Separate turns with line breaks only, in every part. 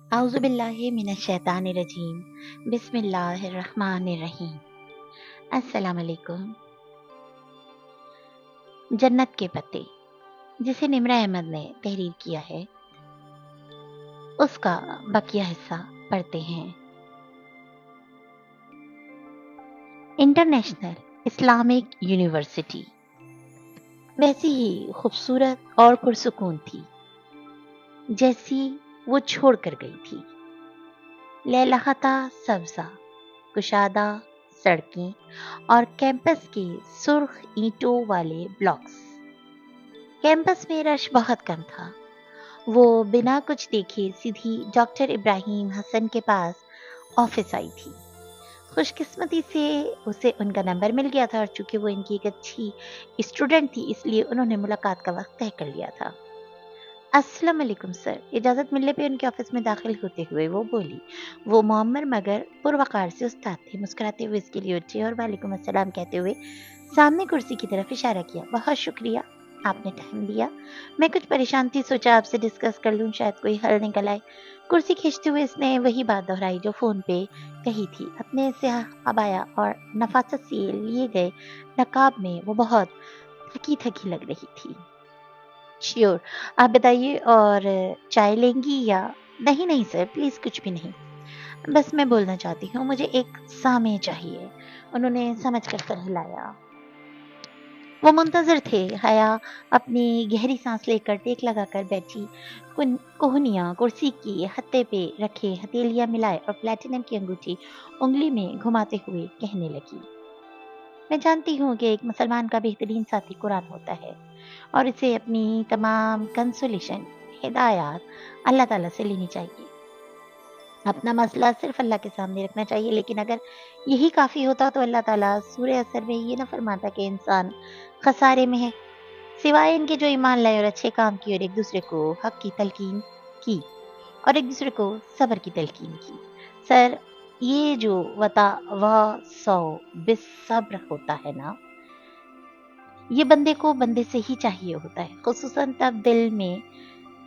अऊज़ु बिल्लाहि मिनश शैतानिर रजीम। बिस्मिल्लाहिर रहमानिर रहीम। अस्सलाम वालेकुम। जन्नत के पत्ते, जिसे निम्रा अहमद ने तहरीर किया है, उसका बकिया हिस्सा पढ़ते हैं। इंटरनेशनल इस्लामिक यूनिवर्सिटी वैसी ही खूबसूरत और पुरसुकून थी जैसी वो छोड़ कर गई थी। लहलहाता सब्जा, कुशादा सड़कें और कैंपस के सुर्ख ईंटों वाले ब्लॉक्स। कैंपस में रश बहुत कम था। वो बिना कुछ देखे सीधी डॉक्टर इब्राहिम हसन के पास ऑफिस आई थी। खुशकिस्मती से उसे उनका नंबर मिल गया था और चूंकि वो इनकी एक अच्छी स्टूडेंट थी इसलिए उन्होंने मुलाकात का वक्त तय कर लिया था। अस्सलाम वालेकुम सर। इजाज़त मिलने पे उनके ऑफिस में दाखिल होते हुए वो बोली। वो मुअम्मर मगर पुरवकार से उस्ताद थे। मुस्कुराते हुए इसके लिए उठे और वालेकुम अस्सलाम कहते हुए सामने कुर्सी की तरफ इशारा किया। बहुत शुक्रिया, आपने टाइम दिया। मैं कुछ परेशान थी, सोचा आपसे डिस्कस कर लूं, शायद कोई हल निकल आए। कुर्सी खींचते हुए इसने वही बात दोहराई जो फोन पे कही थी। अपने स्याह अबाया और नफासत से लिए गए नकाब में वो बहुत थकी थकी लग रही थी। श्योर, आप बताइए। और चाय लेंगी या? नहीं नहीं सर, प्लीज कुछ भी नहीं। बस मैं बोलना चाहती हूँ, मुझे एक सामे चाहिए। उन्होंने समझ कर सर हिलाया। वो मुंतजर थे। हया अपनी गहरी सांस लेकर टेक लगाकर बैठी कोहनिया कुर्सी की हत्थे पे रखे हथेलियां मिलाए और प्लेटिनम की अंगूठी उंगली में घुमाते हुए कहने लगी। मैं जानती हूँ कि एक मुसलमान का बेहतरीन साथी कुरान होता है और इसे अपनी तमाम कंसोलेशन हिदायत अल्लाह ताला से लेनी चाहिए। अपना मसला सिर्फ अल्लाह के सामने रखना चाहिए। लेकिन अगर यही काफ़ी होता तो अल्लाह ताला सूरह असर में ये ना फरमाता कि इंसान खसारे में है, सिवाय इनके जो ईमान लाए और अच्छे काम किए और एक दूसरे को हक की तलकीन की और एक दूसरे को सब्र की तलकीन की। सर, ये जो वता व सौ बिस सब्र होता है ना, ये बंदे को बंदे से ही चाहिए होता है, खुसूसन तब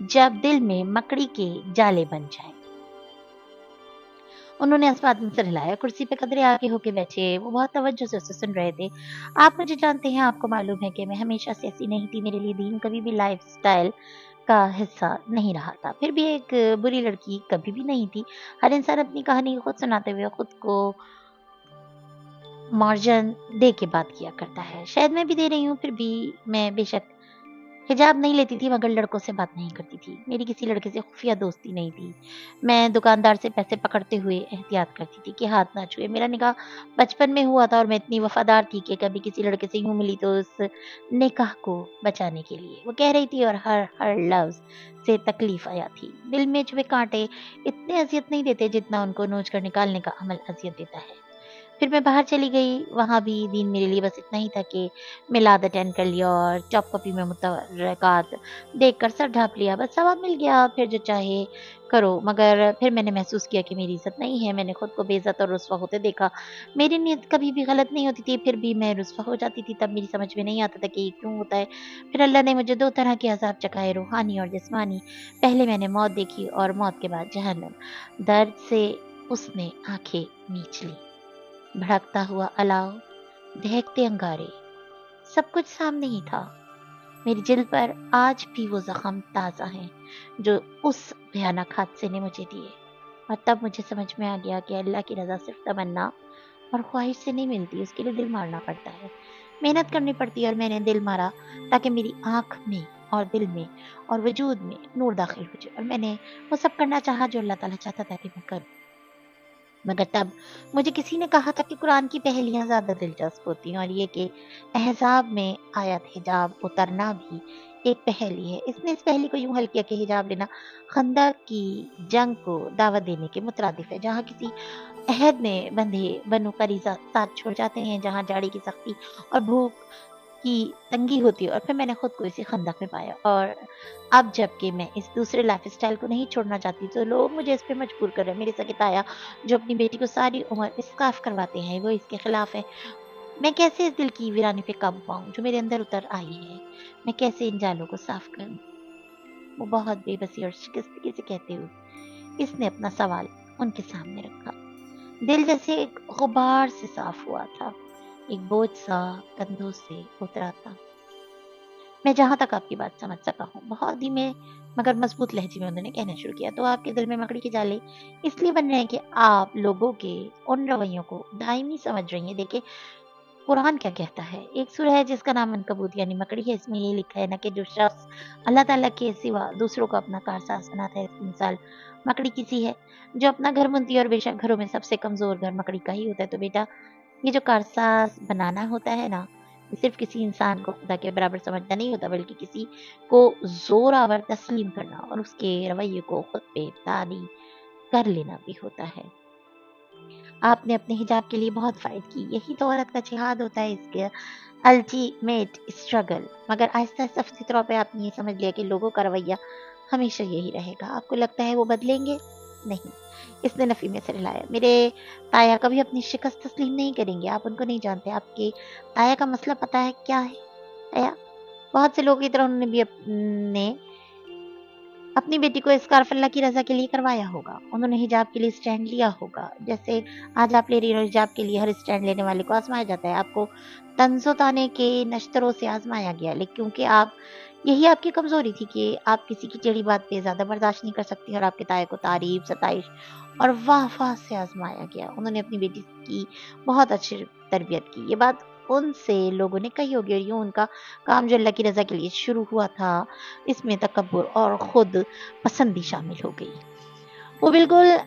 जब दिल में मकड़ी के जाले बन जाए। उन्होंने अस्पात में सिर हिलाया, कुर्सी पे कदरे आगे होके बैठे। वो बहुत तवज्जो से उसे सुन रहे थे। आप मुझे जानते हैं, आपको मालूम है कि मैं हमेशा से ऐसी नहीं थी। मेरे लिए दीन कभी भी लाइफस्टाइल का हिस्सा नहीं रहा था। फिर भी एक बुरी लड़की कभी भी नहीं थी। हर इंसान अपनी कहानी खुद सुनाते हुए खुद को मार्जिन दे के बात किया करता है। शायद मैं भी दे रही हूँ, फिर भी मैं बेशक हिजाब नहीं लेती थी मगर लड़कों से बात नहीं करती थी। मेरी किसी लड़के से खुफिया दोस्ती नहीं थी। मैं दुकानदार से पैसे पकड़ते हुए एहतियात करती थी कि हाथ ना छुए। मेरा निकाह बचपन में हुआ था और मैं इतनी वफादार थी कि कभी किसी लड़के से यूं मिली तो उस निकाह को बचाने के लिए वो कह रही थी और हर हर लफ्ज से तकलीफ आया थी। दिल में छुपे कांटे इतने अजियत नहीं देते जितना उनको नोच कर निकालने का अमल अजियत देता है। फिर मैं बाहर चली गई। वहाँ भी दीन मेरे लिए बस इतना ही था कि मिलाद अटेंड कर लिया और टॉप कॉपी में मुतरकात देखकर सर ढाँप लिया। बस सवाब मिल गया, फिर जो चाहे करो। मगर फिर मैंने महसूस किया कि मेरी इज़्ज़त नहीं है। मैंने खुद को बेइज़्ज़त और रुस्वा होते देखा। मेरी नीयत कभी भी गलत नहीं होती थी, फिर भी मैं रुस्वा हो जाती थी। तब मेरी समझ में नहीं आता था कि ये क्यों होता है। फिर अल्लाह ने मुझे 2 तरह के अज़ाब चखाए, रूहानी और जिस्मानी। पहले मैंने मौत देखी और मौत के बाद जहन्नम। दर्द से उसने आँखें मींच लीं। भड़कता हुआ अलाव, दहकते अंगारे, सब कुछ सामने ही था। मेरी जिल्द पर आज भी वो जख्म ताज़ा हैं जो उस भयानक हादसे ने मुझे दिए। और तब मुझे समझ में आ गया कि अल्लाह की रज़ा सिर्फ तमन्ना और ख्वाहिश से नहीं मिलती, उसके लिए दिल मारना पड़ता है, मेहनत करनी पड़ती है। और मैंने दिल मारा ताकि मेरी आँख में और दिल में और वजूद में नूर दाखिल हो जाए। और मैंने वो सब करना चाहा जो अल्लाह ताला चाहता था कि मैं करूँ। मगर तब मुझे किसी ने कहा था कि कुरान की पहेलियाँ ज़्यादा दिलचस्प होती हैं और ये कि अहज़ाब में आयत हिजाब उतरना भी एक पहेली है। इसने इस पहेली को यूँ हल किया कि हिजाब लेना खंदक की जंग को दावत देने के मुतरादिफ है, जहाँ किसी अहद में बंधे बनो करीज़ा साथ छोड़ जाते हैं, जहाँ जाड़ी की सख्ती और भूख की तंगी होती है। और फिर मैंने खुद को इसी खंदक में पाया। और अब जबकि मैं इस दूसरे लाइफ़स्टाइल को नहीं छोड़ना चाहती तो लोग मुझे इस पे मजबूर कर रहे हैं। मेरे सगे ताया जो अपनी बेटी को सारी उम्र इस्काफ करवाते हैं, वो इसके खिलाफ है। मैं कैसे इस दिल की वीरानी पे काबू पाऊँ जो मेरे अंदर उतर आई है? मैं कैसे इन जालों को साफ करूँ? वो बहुत बेबसी और शिकस्तगी से कहते हुए इसने अपना सवाल उनके सामने रखा। दिल जैसे एक गुबार से साफ हुआ था, एक बोझ सा कंधों से उतरा था। मैं जहां तक आपकी बात समझ सका हूँ, बहुत धीमे मगर मजबूत लहजे में उन्होंने कहना शुरू किया, तो आपके दिल में मकड़ी के जाले इसलिए बन रहे हैं कि आप लोगों के उन रवैयों को दायमी समझ रही हैं। देखिए, कुरान क्या कहता है, एक सूरह है जिसका नाम अनकबूत यानी मकड़ी है, इसमें ये लिखा है ना कि जो शख्स अल्लाह ताला के सिवा दूसरों को अपना कारसाज बनाता है, इसकी मिसाल मकड़ी की सी है जो अपना घर बुनती है, और बेशक घरों में सबसे कमजोर घर मकड़ी का ही होता है। तो बेटा, ये जो कारसाज बनाना होता है ना, ये सिर्फ किसी इंसान को खुदा के बराबर समझना नहीं होता, बल्कि किसी को जोरावर तस्लीम करना और उसके रवैये को खुद पे तारी कर लेना भी होता है। आपने अपने हिजाब के लिए बहुत फाइट की, यही तो औरत का जिहाद होता है, इसके अल्टीमेट स्ट्रगल। मगर आहिस्ता आहिस्ता फितरी तौर पे आपने ये समझ लिया कि लोगों का रवैया हमेशा यही रहेगा। आपको लगता है वो बदलेंगे? नहीं। इसने नफी में सिर हिलाया। मेरे ताया कभी अपनी शिकस्त तस्लीम नहीं करेंगे, आप उनको नहीं जानते। आपके ताया का मसला पता है क्या है ताया? बहुत से लोगों की तरह उन्होंने भी अपनी बेटी को स्कार्फ अल्लाह की रजा के लिए करवाया होगा। उन्होंने हिजाब के लिए स्टैंड लिया होगा, जैसे आज आप ले रही हो। हिजाब के लिए हर स्टैंड लेने वाले को आजमाया जाता है। आपको तंजो ताने के नश्तरों से आजमाया गया, लेकिन क्योंकि आप यही आपकी कमजोरी थी कि आप किसी की टेढ़ी बात पे ज्यादा बर्दाश्त नहीं कर सकती, और आपके ताए को तारीफ, सताइश और वाह वाह से आजमाया गया। उन्होंने अपनी बेटी की बहुत अच्छी तरबियत की, ये बात उनसे लोगों ने कही होगी, और यूं उनका काम जो अल्लाह की रजा के लिए शुरू हुआ था, इसमें तकब्बुर और खुद पसंदी शामिल हो गई। वो बिल्कुल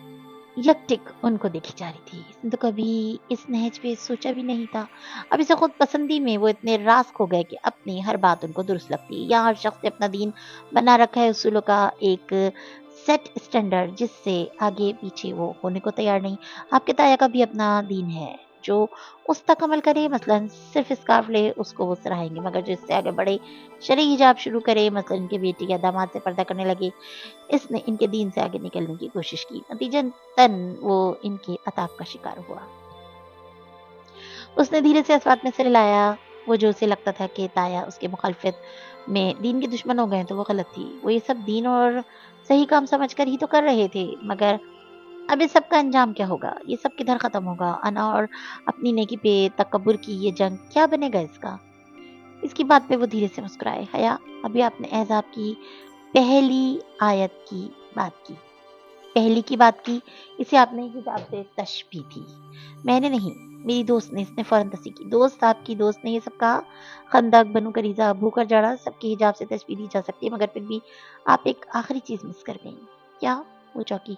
यकटिक उनको देखी जा रही थी। इसने तो कभी इस नहज पे सोचा भी नहीं था। अब इसे खुद पसंदी में वो इतने रास हो गए कि अपनी हर बात उनको दुरुस्त लगती है। यहाँ हर शख्स ने अपना दीन बना रखा है, उसूलों का एक सेट स्टैंडर्ड, जिससे आगे पीछे वो होने को तैयार नहीं। आपके ताया का भी अपना दीन है, जो उस तक अमल करे, मसलन सिर्फ स्कार्फ ले, उसको वो सराहेंगे, मगर जो इससे आगे बढ़े, शरई हिजाब शुरू करे, मसलन इनकी बेटी या दामाद से पर्दा करने लगे, इसने इनके दीन से आगे निकलने की कोशिश की। नतीजतन वो इनके अताब का शिकार हुआ। उसने धीरे से इस बात में सिर हिलाया। वो जो उसे लगता था कि ताया उसके मुखालफत में दीन के दुश्मन हो गए, तो वो गलत थी। वो ये सब दीन और सही काम समझकर ही तो कर रहे थे। मगर अब इस सब का अंजाम क्या होगा? ये सब किधर खत्म होगा? अना और अपनी नेकी पे तकब्बुर की ये जंग क्या बनेगा इसका? इसकी बात पे वो धीरे से मुस्कुराए। हया, अभी आपने एहजाब की पहली आयत की बात की, पहली की बात की, इसे आपने हिजाब से तशबीह दी, मैंने नहीं, मेरी दोस्त ने। इसने फौरन तस्दीक की। दोस्त? आपकी दोस्त ने ये सब कहा? खंदक, बनु करीजा, भूकर जाड़ा, सबके हिजाब से तशबीह दी जा सकती है, मगर फिर भी आप एक आखिरी चीज मिस कर गई। क्या? वो चौकी।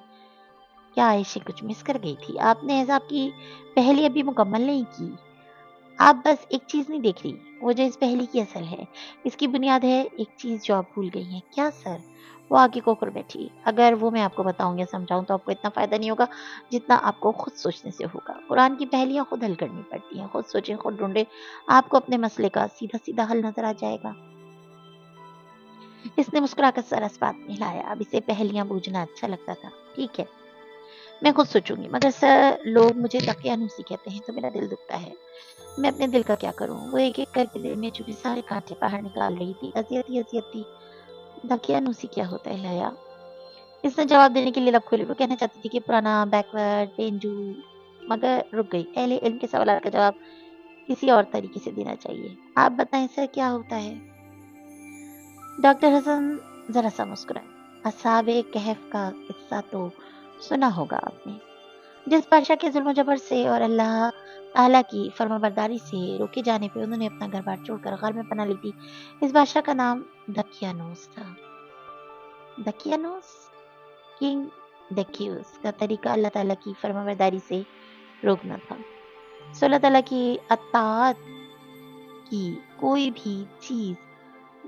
क्या आयशे कुछ मिस कर गई थी? आपने हिजाब की पहली अभी मुकम्मल नहीं की। आप बस एक चीज नहीं देख रही, वो जो इस पहली की असल है, इसकी बुनियाद है, एक चीज जो आप भूल गई हैं। क्या सर? वो आगे कोकर बैठी। अगर वो मैं आपको बताऊं या समझाऊं तो आपको इतना फायदा नहीं होगा जितना आपको खुद सोचने से होगा। कुरान की पहेलियां खुद हल करनी पड़ती हैं, खुद सोचें, खुद ढूंढे, आपको अपने मसले का सीधा सीधा हल नजर आ जाएगा। इसने मुस्कुराकर सर इस बात में हिलाया। अब इसे पहेलियां बूझना अच्छा लगता था। ठीक है, मैं खुद सोचूंगी, मगर सर लोग मुझे दकियानूसी कहते हैं, तो मेरा दिल दुखता है। मैं अपने दिल का क्या करूं? वो एक एक करके दिल में चुपे सारे कांटे बाहर निकाल रही थी। अजियत ही अजियत थी। दकियानूसी क्या होता है लाया? इसने जवाब देने के लिए लब खोले। वो कहना चाहती थी कि पुराना, बैकवर्ड, डेंजू, मगर रुक गई। अहले इल्म के सवाल का जवाब किसी और तरीके से देना चाहिए। आप बताएं सर, क्या होता है? डॉक्टर हसन जरा सा मुस्कुराए। असहाबे कहफ का किस्सा तो सुना होगा आपने, जिस बादशाह के जुल्म जबर से और अल्लाह ताला की फर्माबरदारी से रोके जाने पे उन्होंने अपना घर बार छोड़कर घर में पनाह ली थी। इस बादशाह का नाम दकियानोस था। दकियानोस? किंग दकियुस का तरीका अल्लाह ताला की फर्माबरदारी से रोकना था। सो अल्लाह ताला की अताअत की कोई भी चीज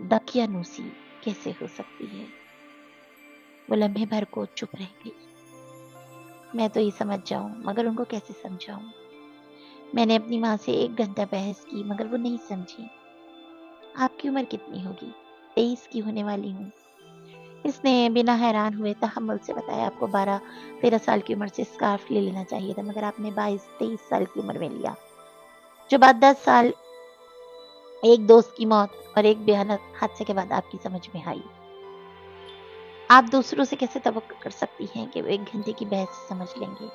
दकियानूसी कैसे हो सकती है? वो लम्हे भर को चुप रह गई। मैं तो ये समझ जाऊं, मगर उनको कैसे समझाऊं? मैंने अपनी माँ से 1 घंटा बहस की, मगर वो नहीं समझी। आपकी उम्र कितनी होगी? 23 की होने वाली हूँ। इसने बिना हैरान हुए तहम्मुल से बताया। आपको 12-13 साल की उम्र से स्कार्फ ले लेना चाहिए था, मगर आपने 22-23 साल की उम्र में लिया, जो बात 10 साल एक दोस्त की मौत और एक भयानक हादसे के बाद आपकी समझ में आई। आप दूसरों से कैसे तवक्को कर सकती हैं कि वो 1 घंटे की बहस समझ लेंगे?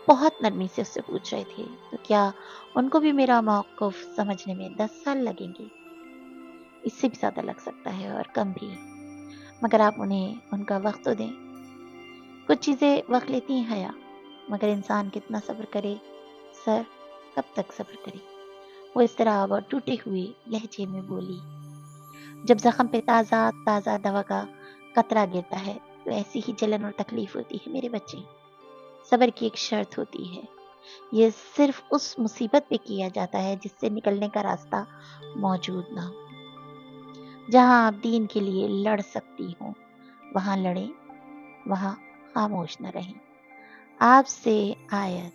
बहुत नरमी से उससे पूछ रहे थे, तो क्या उनको भी मेरा मौक़िफ़ समझने में 10 साल लगेंगे? इससे भी ज़्यादा लग सकता है और कम भी, मगर आप उन्हें उनका वक़्त तो दें। कुछ चीज़ें वक़्त लेती हैं हया, मगर इंसान कितना सब्र करे? सर, कब तक सब्र करे? वो इस तरह और टूटे हुए लहजे में बोली, जब ज़ख्म पे ताज़ा दवा का कतरा गिरता है, तो ऐसी ही जलन और तकलीफ़ होती है मेरे बच्चे। सब्र की एक शर्त होती है, ये सिर्फ़ उस मुसीबत पे किया जाता है जिससे निकलने का रास्ता मौजूद ना हो। जहाँ आप दीन के लिए लड़ सकती हो, वहाँ लड़ें, वहाँ खामोश न रहें। आपसे आयत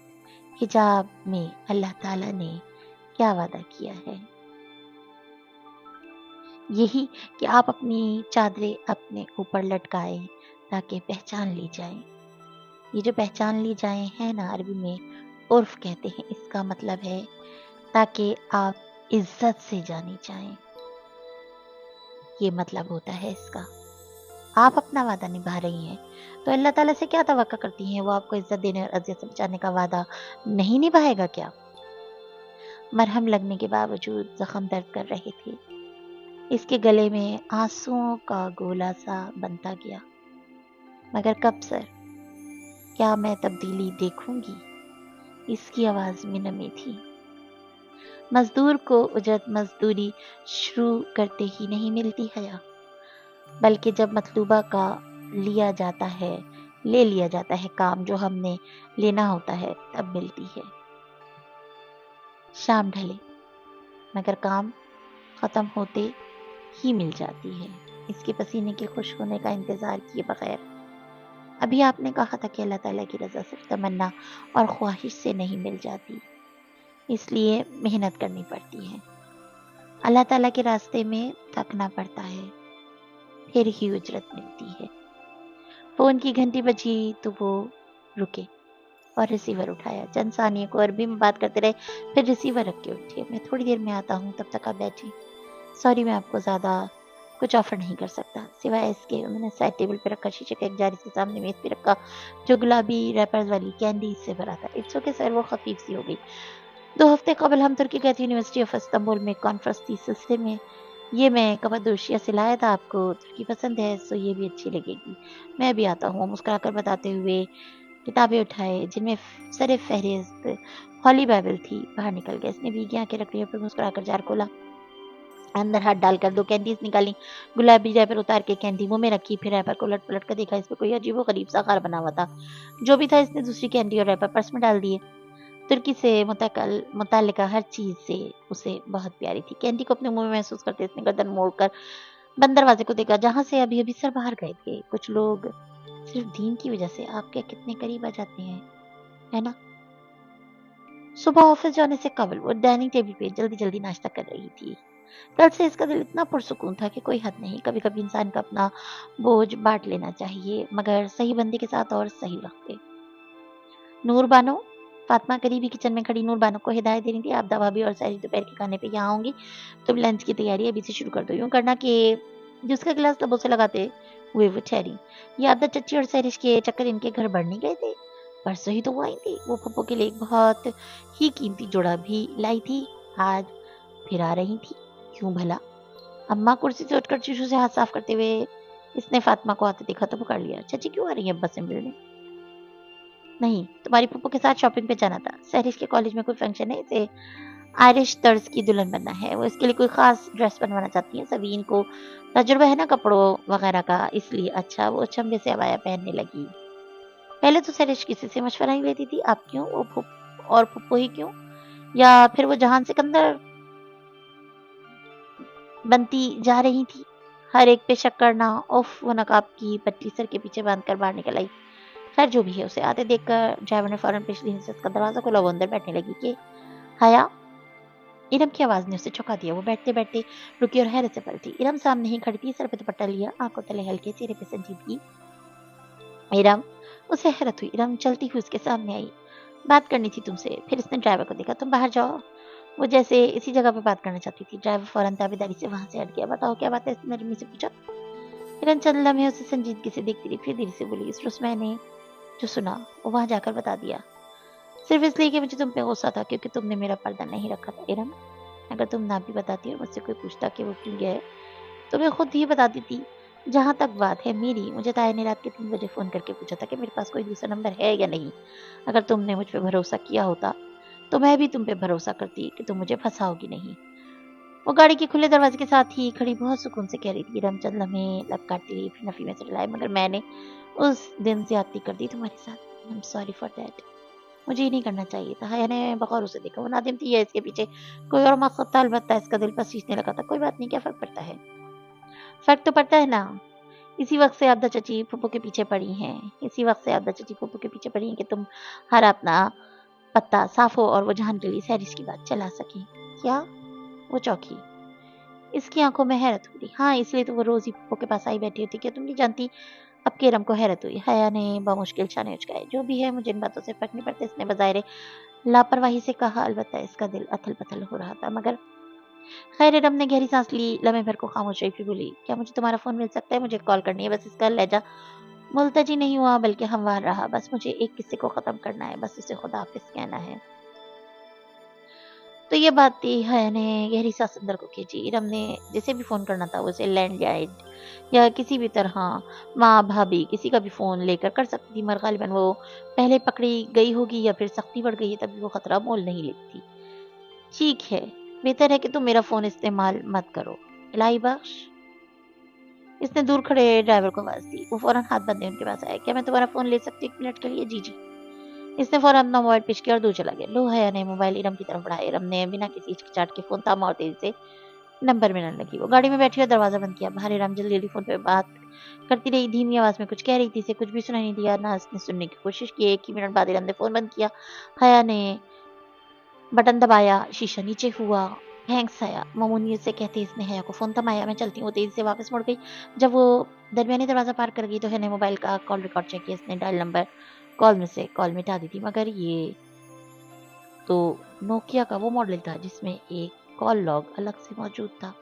हिजाब में अल्लाह ताला ने क्या वादा किया है? यही कि आप अपनी चादरें अपने ऊपर लटकाएं ताकि पहचान ली जाए। ये जो पहचान ली जाए है ना, अरबी में उर्फ कहते हैं, इसका मतलब है ताकि आप इज्जत से जानी जाएं। ये मतलब होता है इसका। आप अपना वादा निभा रही हैं, तो अल्लाह ताला से क्या तवक्को करती हैं? वो आपको इज्जत देने और अज़ियत से बचाने का वादा नहीं निभाएगा क्या? मरहम लगने के बावजूद ज़ख्म दर्द कर रहे थे। इसके गले में आंसुओं का गोला सा बनता गया। मगर कब सर? क्या मैं तब्दीली देखूंगी? इसकी आवाज़ में नमी थी। मज़दूर को उजरत मज़दूरी शुरू करते ही नहीं मिलती हया, बल्कि जब मतलूबा का ले लिया जाता है काम जो हमने लेना होता है, तब मिलती है। शाम ढले, मगर काम ख़त्म होते ही मिल जाती है, इसके पसीने के खुश होने का इंतज़ार किए बगैर। अभी आपने कहा था कि अल्लाह ताला की रज़ा सिर्फ तमन्ना और ख्वाहिश से नहीं मिल जाती, इसलिए मेहनत करनी पड़ती है। अल्लाह ताला के रास्ते में थकना पड़ता है, फिर ही उजरत मिलती है। फ़ोन की घंटी बजी तो वो रुके और रिसीवर उठाया। चंद सानियों को अरबी में बात करते रहे, फिर रिसीवर रख के उठे। मैं थोड़ी देर में आता हूँ, तब तक आप बैठिए। सॉरी, मैं आपको ज़्यादा कुछ ऑफ़र नहीं कर सकता, सिवाय इसके। उन्होंने साइड टेबल पे रखा शीशे का एक जार इसके सामने मेज़ पे रखा, जो गुलाबी रैपर्स वाली कैंडी से भरा था। इट्स ओके सर, वो खफ़ीफ़ सी हो गई। 2 हफ़्ते कबल हम तुर्की गए थे यूनिवर्सिटी ऑफ इस्तांबुल में कॉन्फ्रेंस थी, इस सिलसिले में ये मैं कपाडोशिया से लाया था। आपको तुर्की पसंद है, सो ये भी अच्छी लगेगी। मैं भी आता हूँ, मुस्कुराकर बताते हुए किताबें उठाए जिनमें सरे फ़हरिस्त होली बाइबल थी। बाहर निकल गए। इसने भीगी आँखें रख ली और फिर मुस्कुराकर जार खोला। अंदर हाथ डालकर 2 कैंडीज़ निकाली। गुलाबी रैपर उतार के कैंडी मुँह में रखी, फिर रैपर को उलट-पलट कर देखा। इस पे कोई अजीबो-गरीब सा आकार बना हुआ था। जो भी था, इसने दूसरी कैंडी और रैपर पर्स में डाल दिए। तुर्की से मुतल्लिका हर चीज़ से उसे बहुत प्यारी थी। कैंडी को अपने मुँह में महसूस करते इसने गर्दन मोड़कर बंद दरवाज़े को देखा, जहाँ से अभी-अभी सर बाहर गए थे। कुछ लोग सिर्फ़ दीन की वज़ह से आपके कितने करीब आ जाते हैं, है ना? सुबह ऑफ़िस जाने से कबल वो डाइनिंग टेबल पे जल्दी-जल्दी नाश्ता कर रही थी। कल से इसका दिल इतना पुरसुकून था कि कोई हद नहीं। कभी-कभी इंसान को अपना बोझ बाँट लेना चाहिए, मगर सही बंदे के साथ और सही वक़्त पे। नूर बानो, फ़ातिमा करीब ही किचन में खड़ी नूर बानो को हिदायत दे रही थी, "आबदा भाभी और साहिर दोपहर के खाने पे यहाँ होंगी, तुम लंच की तैयारी अभी से शुरू कर दो।" यूँ करना कि जूस का गिलास लबों से लगाते हुए वो ठहरी। ये आबदा चच्ची और सैरिश के चक्कर इनके घर बढ़ नहीं गए थे। परसों ही तो वो आई थी। वो पप्पो के लिए एक बहुत ही कीमती जोड़ा भी लाई थी। आज फिर आ रही थी। क्यों भला? अम्मा कुर्सी से उठकर टिश्यू से हाथ साफ करते हुए इसने फ़ातिमा को आते देखा तो पुकार लिया, "चाची क्यों आ रही हैं अब्बा से मिलने?" नहीं, तुम्हारी फूफो के साथ शॉपिंग पे जाना था। सहरिश के कॉलेज में कोई फंक्शन है, इसे आयरिश तर्ज की दुल्हन बनना है। वो इसके लिए कोई खास ड्रेस बनवाना चाहती हैं। सभी इनको तजुर्बा है ना कपड़ों वगैरह का, इसलिए। अच्छा, वो अचंभे से अबाया पहनने लगी। पहले तो सहरिश किसी से मशवरा नहीं लेती थी, अब क्यों? वो और फूफो ही क्यों? या फिर वो जहान सिकंदर बनती जा रही थी? हर एक पे शक करना। उफ़! वो नकाब की पट्टी सर के पीछे बाँध कर बाहर निकल आई। खैर जो भी है, उसे आते देखकर ड्राइवर ने फौरन पिछले हिस्से का दरवाज़ा खोला। वो अंदर बैठने लगी कि हया। इरम की आवाज़ ने उसे चौंका दिया। वो बैठते-बैठते रुकी और हैरत से पलटी। इरम सामने ही खड़ी थी, सर पे दुपट्टा लिया, आँखों तले हल्के, चेहरे पे संजीदगी। इरम, उसे हैरत हुई। इरम चलती हुई उसके सामने आई। बात करनी थी तुमसे। फिर इसने ड्राइवर को देखा। तुम बाहर जाओ। वो जैसे इसी जगह पे बात करना चाहती थी। ड्राइवर फौरन ताबेदारी से वहाँ से हट गया। बताओ क्या बात है? इसने नरमी से पूछा। किरण चंद लम्हे उसे संजीदगी से देखती रही, फिर धीरे से बोली, इस रोज मैंने जो सुना वो वहां जाकर बता दिया, सिर्फ इसलिए कि मुझे तुम पे गुस्सा था क्योंकि तुमने मेरा पर्दा नहीं रखा था। इरम, अगर तुम ना भी बताती और मुझसे कोई पूछता कि वो क्यों गया है तो मैं खुद ही बता देती। जहां तक बात है मेरी, मुझे ताया ने रात के 3 बजे फोन करके पूछा था कि मेरे पास कोई दूसरा नंबर है या नहीं। अगर तुमने मुझ पे भरोसा किया होता तो मैं भी तुम पे भरोसा करती कि तुम मुझे फंसाओगी नहीं। वो गाड़ी के खुले दरवाजे के साथ ही खड़ी बहुत सुकून से कह रही थी, रामचंद लम्हे लब काटती रही, फिर नफी में से रुलाए, मगर मैंने उस दिन ज्यादती कर दी तुम्हारे साथ। I am sorry for that. मुझे ये नहीं करना चाहिए था। हया ने बगौर उसे देखा। वो नादिम थी या इसके पीछे कोई और मकसद था? अलबत्ता इसका दिल पसीजने लगा था। कोई बात नहीं, क्या फर्क पड़ता है? फर्क तो पड़ता है ना। इसी वक्त से आबदा चची फूफू के पीछे पड़ी हैं। इसी वक्त से आबदा चची फूफू के पीछे पड़ी हैं कि तुम हर अपना पत्ता साफ हो और वो जहान के लिए सैरिश की बात चला सके। क्या? वो चौकी। इसकी आंखों में हैरत हो रही। हाँ, इसलिए तो वो रोज ही फूफू के पास आई बैठी होती। क्या तुम नहीं जानती? अब केरम को हैरत हुई। हया ने बामुश्किल शाने उचकाए। जो भी है, मुझे इन बातों से फर्क नहीं पड़ता। इसने बजाय लापरवाही से कहा। अलबत्ता इसका दिल अथल पथल हो रहा था। मगर खैर, इरम ने गहरी सांस ली, लम्हे भर को खामोश रही, फिर बोली, क्या मुझे तुम्हारा फोन मिल सकता है? मुझे कॉल करनी है। बस इसका लहजा मुल्तजी नहीं हुआ बल्कि हमवार रहा। बस मुझे एक किस्से को खत्म करना है, बस उसे खुदा हाफिज कहना है। तो ये बात थी। हया ने गहरी सांस अंदर को खींची। इरम ने जिसे भी फोन करना था उसे लैंडलाइन या किसी भी तरह माँ भाभी किसी का भी फोन लेकर कर सकती थी, मगर गालिबन वो पहले पकड़ी गई होगी या फिर सख्ती बढ़ गई है, तभी वो खतरा मोल नहीं लेती। ठीक है, बेहतर है कि तुम मेरा फोन इस्तेमाल मत करो। इलाही बख्श। इसने दूर खड़े ड्राइवर को आवाज दी। वो फौरन हाथ बंधे उनके पास आया। क्या मैं तुम्हारा फोन ले सकती हूँ 1 मिनट के लिए? जी जी। इसने फौरन अपना मोबाइल पेश किया और दूर चला गया। लो, हया ने मोबाइल इरम की तरफ बढ़ाया। इरम ने बिना किसी हिचकिचाहट के फोन थामा और तेजी से नंबर मिलने लगी। वो गाड़ी में बैठी और दरवाजा बंद किया। बाहर इरम जल्दी जल्दी फोन पे बात करती रही, धीमी आवाज में कुछ कह रही थी। इसे कुछ भी सुनाई नहीं दिया, ना इसने सुनने की कोशिश की। 1 ही मिनट बाद इरम ने फोन बंद किया। हया ने बटन दबाया, शीशा नीचे हुआ। थैंक्स हया, मामूनियत से कहते इसने हया को फोन थमाया। मैं चलती हूँ। वो तेजी से वापस मुड़ गई। जब वो दरमियानी दरवाजा पार कर गई तो हया ने मोबाइल का कॉल रिकॉर्ड चेक किया। इसने डायल नंबर कॉल में से कॉल मिटा दी थी, मगर ये तो नोकिया का वो मॉडल था जिसमें एक कॉल लॉग अलग से मौजूद था।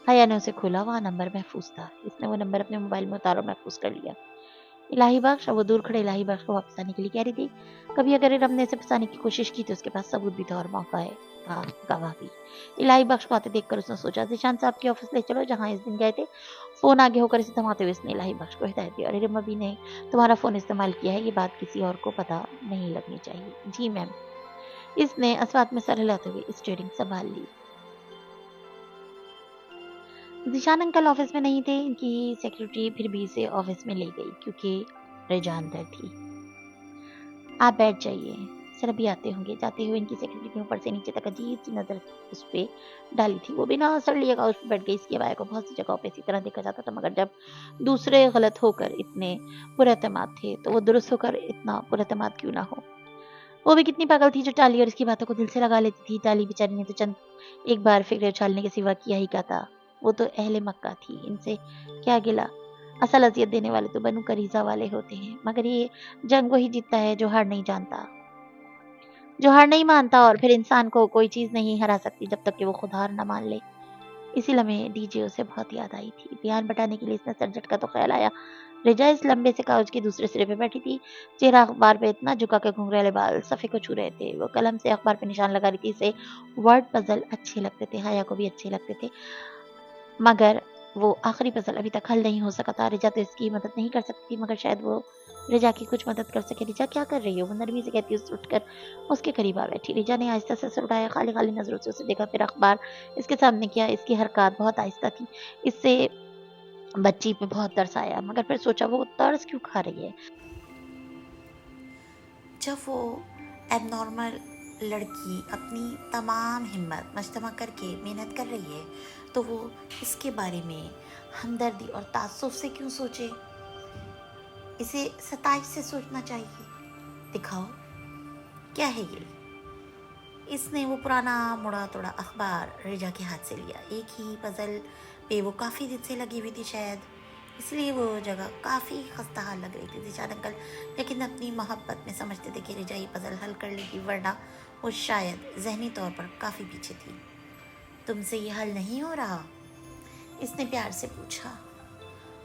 हया ने उसे खोला। वहाँ नंबर महफूज था। इसने वो नंबर अपने मोबाइल में उतारा और महफूज कर लिया। इलाही बख्श। अब वो दूर खड़े इलाही बख्श को वापस आने के लिए कह रही थी। कभी अगर इरम ने इसे फंसाने की कोशिश की तो उसके पास सबूत भी था और मौका है था, गवाह भी। इलाही बख्श को आते देखकर उसने सोचा, जीशान साहब के ऑफिस ले चलो जहाँ इस दिन गए थे। फोन आगे होकर इसे थमाते हुए इसने इलाही बख्श को हिदायत दी। और इरम अभी ने तुम्हारा फोन इस्तेमाल किया है, ये बात किसी और को पता नहीं लगनी चाहिए। जी मैम। इसने अस्वाद में सर हिलाते हुए स्टीयरिंग संभाल ली। जीशान अंकल ऑफिस में नहीं थे। इनकी सेक्रेटरी फिर भी इसे ऑफिस में ले गई क्योंकि रेजा अंदर थी। आप बैठ जाइए, सर अभी आते होंगे। जाते हुए इनकी सेक्रेटरी ने ऊपर से नीचे तक अजीब सी नजर उस पे डाली थी। वो बिना असर लिए उस पर बैठ गई। इसकी हवाया को बहुत सी जगहों पे इसी तरह देखा जाता था, मगर जब दूसरे गलत होकर इतने पुरएतमाद थे तो वो दुरुस्त होकर इतना पुरएतमाद क्यों ना हो। वो भी कितनी पागल थी जो टाली और इसकी बातों को दिल से लगा लेती थी। टाली बेचारी ने तो चंद एक बार फिक्र उछालने के सिवा किया ही क्या था। वो तो अहले मक्का थी, इनसे क्या गिला। असल अजियत देने वाले तो बनु करीजा वाले होते हैं, मगर ये जंग वही जीतता है जो हार नहीं जानता, जो हार नहीं मानता। और फिर इंसान को कोई चीज नहीं हरा सकती जब तक कि वो खुद हार ना मान ले। इसी लम्हे डीजे उसे बहुत याद आई थी। ध्यान बटाने के लिए इसने सर झटका तो ख्याल आया। रिजा इस लंबे से कागज के दूसरे सिरे पे बैठी थी। चेहरा अखबार पे इतना झुका के घुंघराले बाल सफ़े को छू रहे थे। वो कलम से अखबार पे निशान लगा रही थी। इसे वर्ड पजल अच्छे लगते थे, हया को भी अच्छे लगते थे, मगर वो आखिरी पजल अभी तक हल नहीं हो सका था। रिजा तो इसकी मदद नहीं कर सकती थी, मगर शायद वो रिजा की कुछ मदद कर सके। रिजा क्या कर रही हो? वो नरमी से कहती उस उठकर उसके करीब आ बैठी। रिजा ने आहिस्ता से सर उठाया, खाली खाली नजरों से उसे देखा, फिर अखबार इसके सामने किया। इसकी हरकत बहुत आहिस्ता थी। इससे बच्ची पे बहुत तरस आया, मगर फिर सोचा वो तरस क्यों खा रही है।
जब वो एबनॉर्मल लड़की अपनी तमाम हिम्मत मजतमा करके मेहनत कर रही है तो वो इसके बारे में हमदर्दी और तासुफ से क्यों सोचे? इसे सताइश से सोचना चाहिए। दिखाओ क्या है ये। इसने वो पुराना मुड़ा तोड़ा अखबार रिजा के हाथ से लिया। एक ही पजल पे वो काफ़ी दिन से लगी हुई थी, शायद इसलिए वो जगह काफ़ी खस्ता हाल लग रही थी। जिशान अंकल लेकिन अपनी मोहब्बत में समझते थे कि रिजा ये पजल हल कर लेगी, वरना वो शायद जहनी तौर पर काफ़ी पीछे थी। तुमसे ये हल नहीं हो रहा? इसने प्यार से पूछा।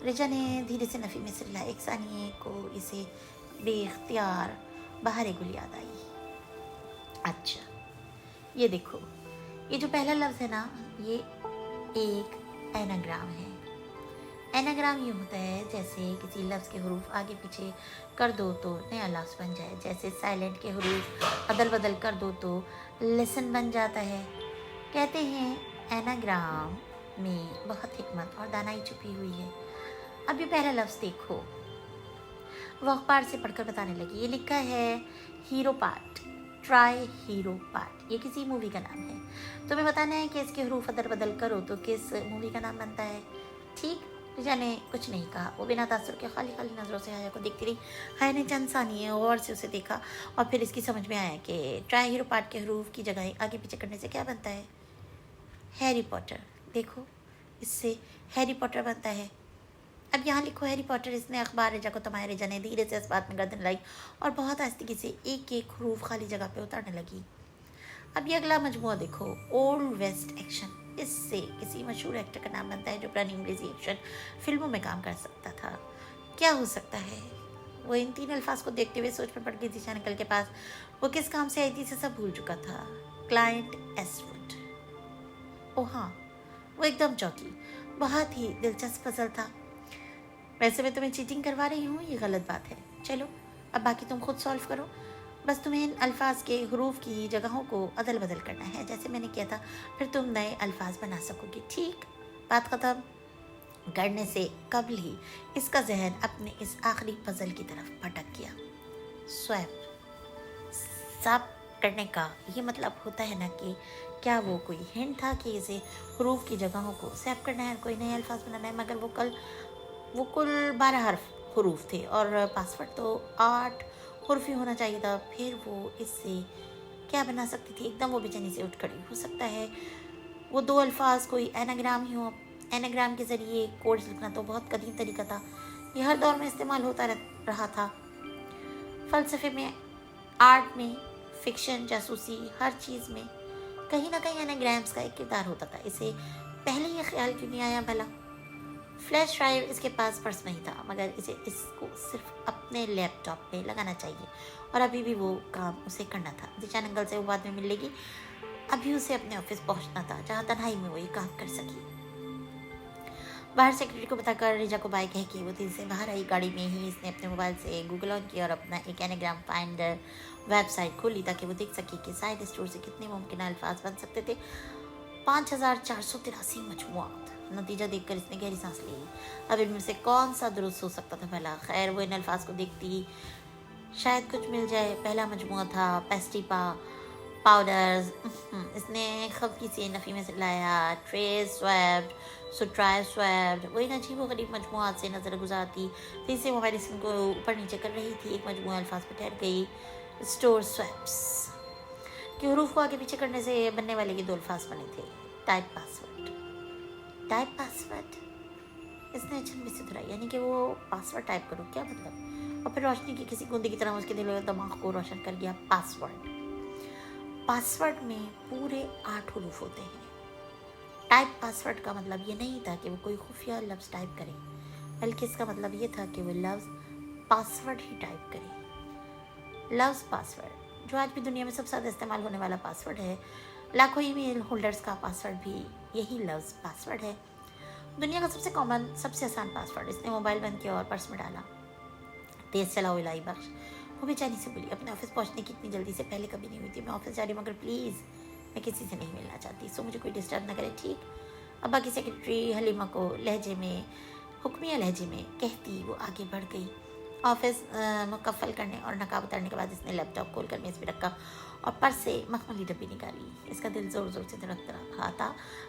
रिजा ने धीरे से नफ़ी में सिर लाया। एक सानिए को इसे बेख्तियार बाहर एक गुल याद आई। अच्छा, ये देखो, ये जो पहला लफ्ज़ है ना, ये एक एनाग्राम है। एनाग्राम ये होता है जैसे किसी लफ्ज़ के हरूफ आगे पीछे कर दो तो नया लफ्ज़ बन जाए। जैसे साइलेंट के हरूफ अदल बदल कर दो तो लेसन बन जाता है। कहते हैं एनाग्राम में बहुत हिकमत और दानाई छुपी हुई है। अब ये पहला लफ्ज़ देखो, वो अखबार से पढ़कर बताने लगी। ये लिखा है hero part, try hero part. ये किसी मूवी का नाम है। तुम्हें बताना है कि इसके हरूफ अदल बदल करो तो किस मूवी का नाम बनता है। ठीक। रिजा ने कुछ नहीं कहा। वो बिना तासुर के खाली खाली नज़रों से हाया को देखती रही। हाया ने चंद सानिए गौर से उसे देखा और फिर इसकी समझ में आया कि ट्राई हीरो पार्ट के हरूफ की जगह आगे पीछे करने से क्या बनता है, हैरी पॉटर। देखो, इससे हैरी पॉटर बनता है। अब यहाँ लिखो हैरी पॉटर। इसने अखबार रिजा को थमाया। रिजा ने धीरे से इस बात में गर्दन लाई और बहुत आस्तीगी से एक एक हरूफ खाली जगह पे उतारने लगी। अब ये अगला मजमूआ देखो, ओल्ड वेस्ट एक्शन। इससे किसी मशहूर एक्टर का नाम बनता है जो पुरानी अंग्रेजी एक्शन फिल्मों में काम कर सकता था। क्या हो सकता है? वो इन तीन अल्फाज को देखते हुए सोच में पड़ गई। दिशा अंकल के पास वो किस काम से आई थी, से सब भूल चुका था। क्लाइंट एस्टवुड। ओ हाँ, वो एकदम चौंकी। बहुत ही दिलचस्प पजल था। वैसे मैं तुम्हें चीटिंग करवा रही हूँ, ये गलत बात है। चलो अब बाकी तुम खुद सॉल्व करो। बस तुम्हें इन अल्फाज के हरूफ की जगहों को अदल बदल करना है जैसे मैंने किया था, फिर तुम नए अल्फाज बना सकोगी। ठीक। बात ख़त्म करने से कबल ही इसका जहन अपने इस आखिरी पजल की तरफ भटक गया। स्वैप, साफ करने का ये मतलब होता है ना कि क्या वो कोई हिंट था कि इसे हरूफ की जगहों को स्वैप करना है, कोई नए अल्फाज बनाना है। मगर वो कुल 12 हर्फ हरूफ थे और पासवर्ड तो 8 हुर्फ ही होना चाहिए था। फिर वो इससे क्या बना सकती थी? एकदम वो बेचैनी से उठ खड़ी। हो सकता है वो दो अल्फाज कोई एनाग्राम ही हो। एनाग्राम के ज़रिए कोड्स लिखना तो बहुत कदीम तरीका था। ये हर दौर में इस्तेमाल होता रहा था। फ़लसफ़े में, आर्ट में, फिक्शन, जासूसी, हर चीज़ में कहीं ना कहीं एनाग्राम्स का एक किरदार होता था। इसे पहले ये ख्याल क्यों नहीं आया भला? फ्लैश ड्राइव इसके पास पर्स नहीं था, मगर इसको सिर्फ अपने लैपटॉप में लगाना चाहिए और अभी भी वो काम उसे करना था। दिशा अंकल से वो बाद में मिलेगी। अभी उसे अपने ऑफिस पहुंचना था जहां तन्हाई में वो ये काम कर सकी। बाहर सेक्रेटरी को बताकर रिजा को बाय कह के वो दिल से बाहर आई। गाड़ी में ही इसने अपने मोबाइल से गूगल ऑन किया और अपना एक एनाग्राम फाइंडर वेबसाइट खोली ताकि वो देख सके कि साइड स्टोर से कितने मुमकिन अल्फाज बन सकते थे। 5483 मजमुआत। नतीजा देखकर इसने गहरी सांस ली। अब इनमें से कौन सा दुरुस्त हो सकता था भला? खैर, वो इन अल्फाज को देखती शायद कुछ मिल जाए। पहला मजमुआ था पेस्टिपा पाउडर्स। इसने खफकी से नफ़ी में से लाया। ट्रेस स्वैप्ड, सुट्राई स्वैप्ड। वो इन अजीब व गरीब मजमुआत से नज़र गुजारती थी। इसे मोबाइल स्क्रीन को ऊपर नीचे कर रही थी। एक मजमुआ अल्फाज पर ठहर गई, स्टोर स्वैप्स। कि हरूफ को आगे पीछे करने से बनने वाले के दो अल्फाज बने थे, टाइप पासवर्ड। टाइप पासवर्ड, इसने अचंभे से दोहराई। यानी कि वो पासवर्ड टाइप करो, क्या मतलब? और फिर रोशनी की किसी बूंदी की तरह उसके दिल और दिमाग को रोशन कर गया। पासवर्ड, पासवर्ड में पूरे 8 हरूफ होते हैं। टाइप पासवर्ड का मतलब ये नहीं था कि वो कोई खुफिया लफ्ज़ टाइप करे, बल्कि इसका मतलब ये था कि वो लफ्ज़ पासवर्ड ही टाइप करे। लफ्ज़ पासवर्ड, जो आज भी दुनिया में सबसे ज़्यादा इस्तेमाल होने वाला पासवर्ड है। लाखों ईमेल होल्डर्स का पासवर्ड भी यही लफ्ज़ पासवर्ड है। दुनिया का सबसे कॉमन, सबसे आसान पासवर्ड। इसने मोबाइल बंद किया और पर्स में डाला। तेज़ चलाओ इलाही बख्श। वो बेचैनी से बोली, अपने ऑफिस पहुंचने की इतनी जल्दी से पहले कभी नहीं हुई थी। मैं ऑफिस जा रही हूँ, मगर प्लीज़ मैं किसी से नहीं मिलना चाहती, सो मुझे कोई डिस्टर्ब ना करे, ठीक? अब बाकी सेक्रेटरी हलीमा को लहजे में, हुक्मिया लहजे में कहती वो आगे बढ़ गई। ऑफिस मुकम्मल करने और नकाब उतारने के बाद इसने लैपटॉप खोल कर मेज़ पर रखा और पर्स से मखमली डब्बी निकाली। इसका दिल ज़ोर ज़ोर से धड़क रहा था।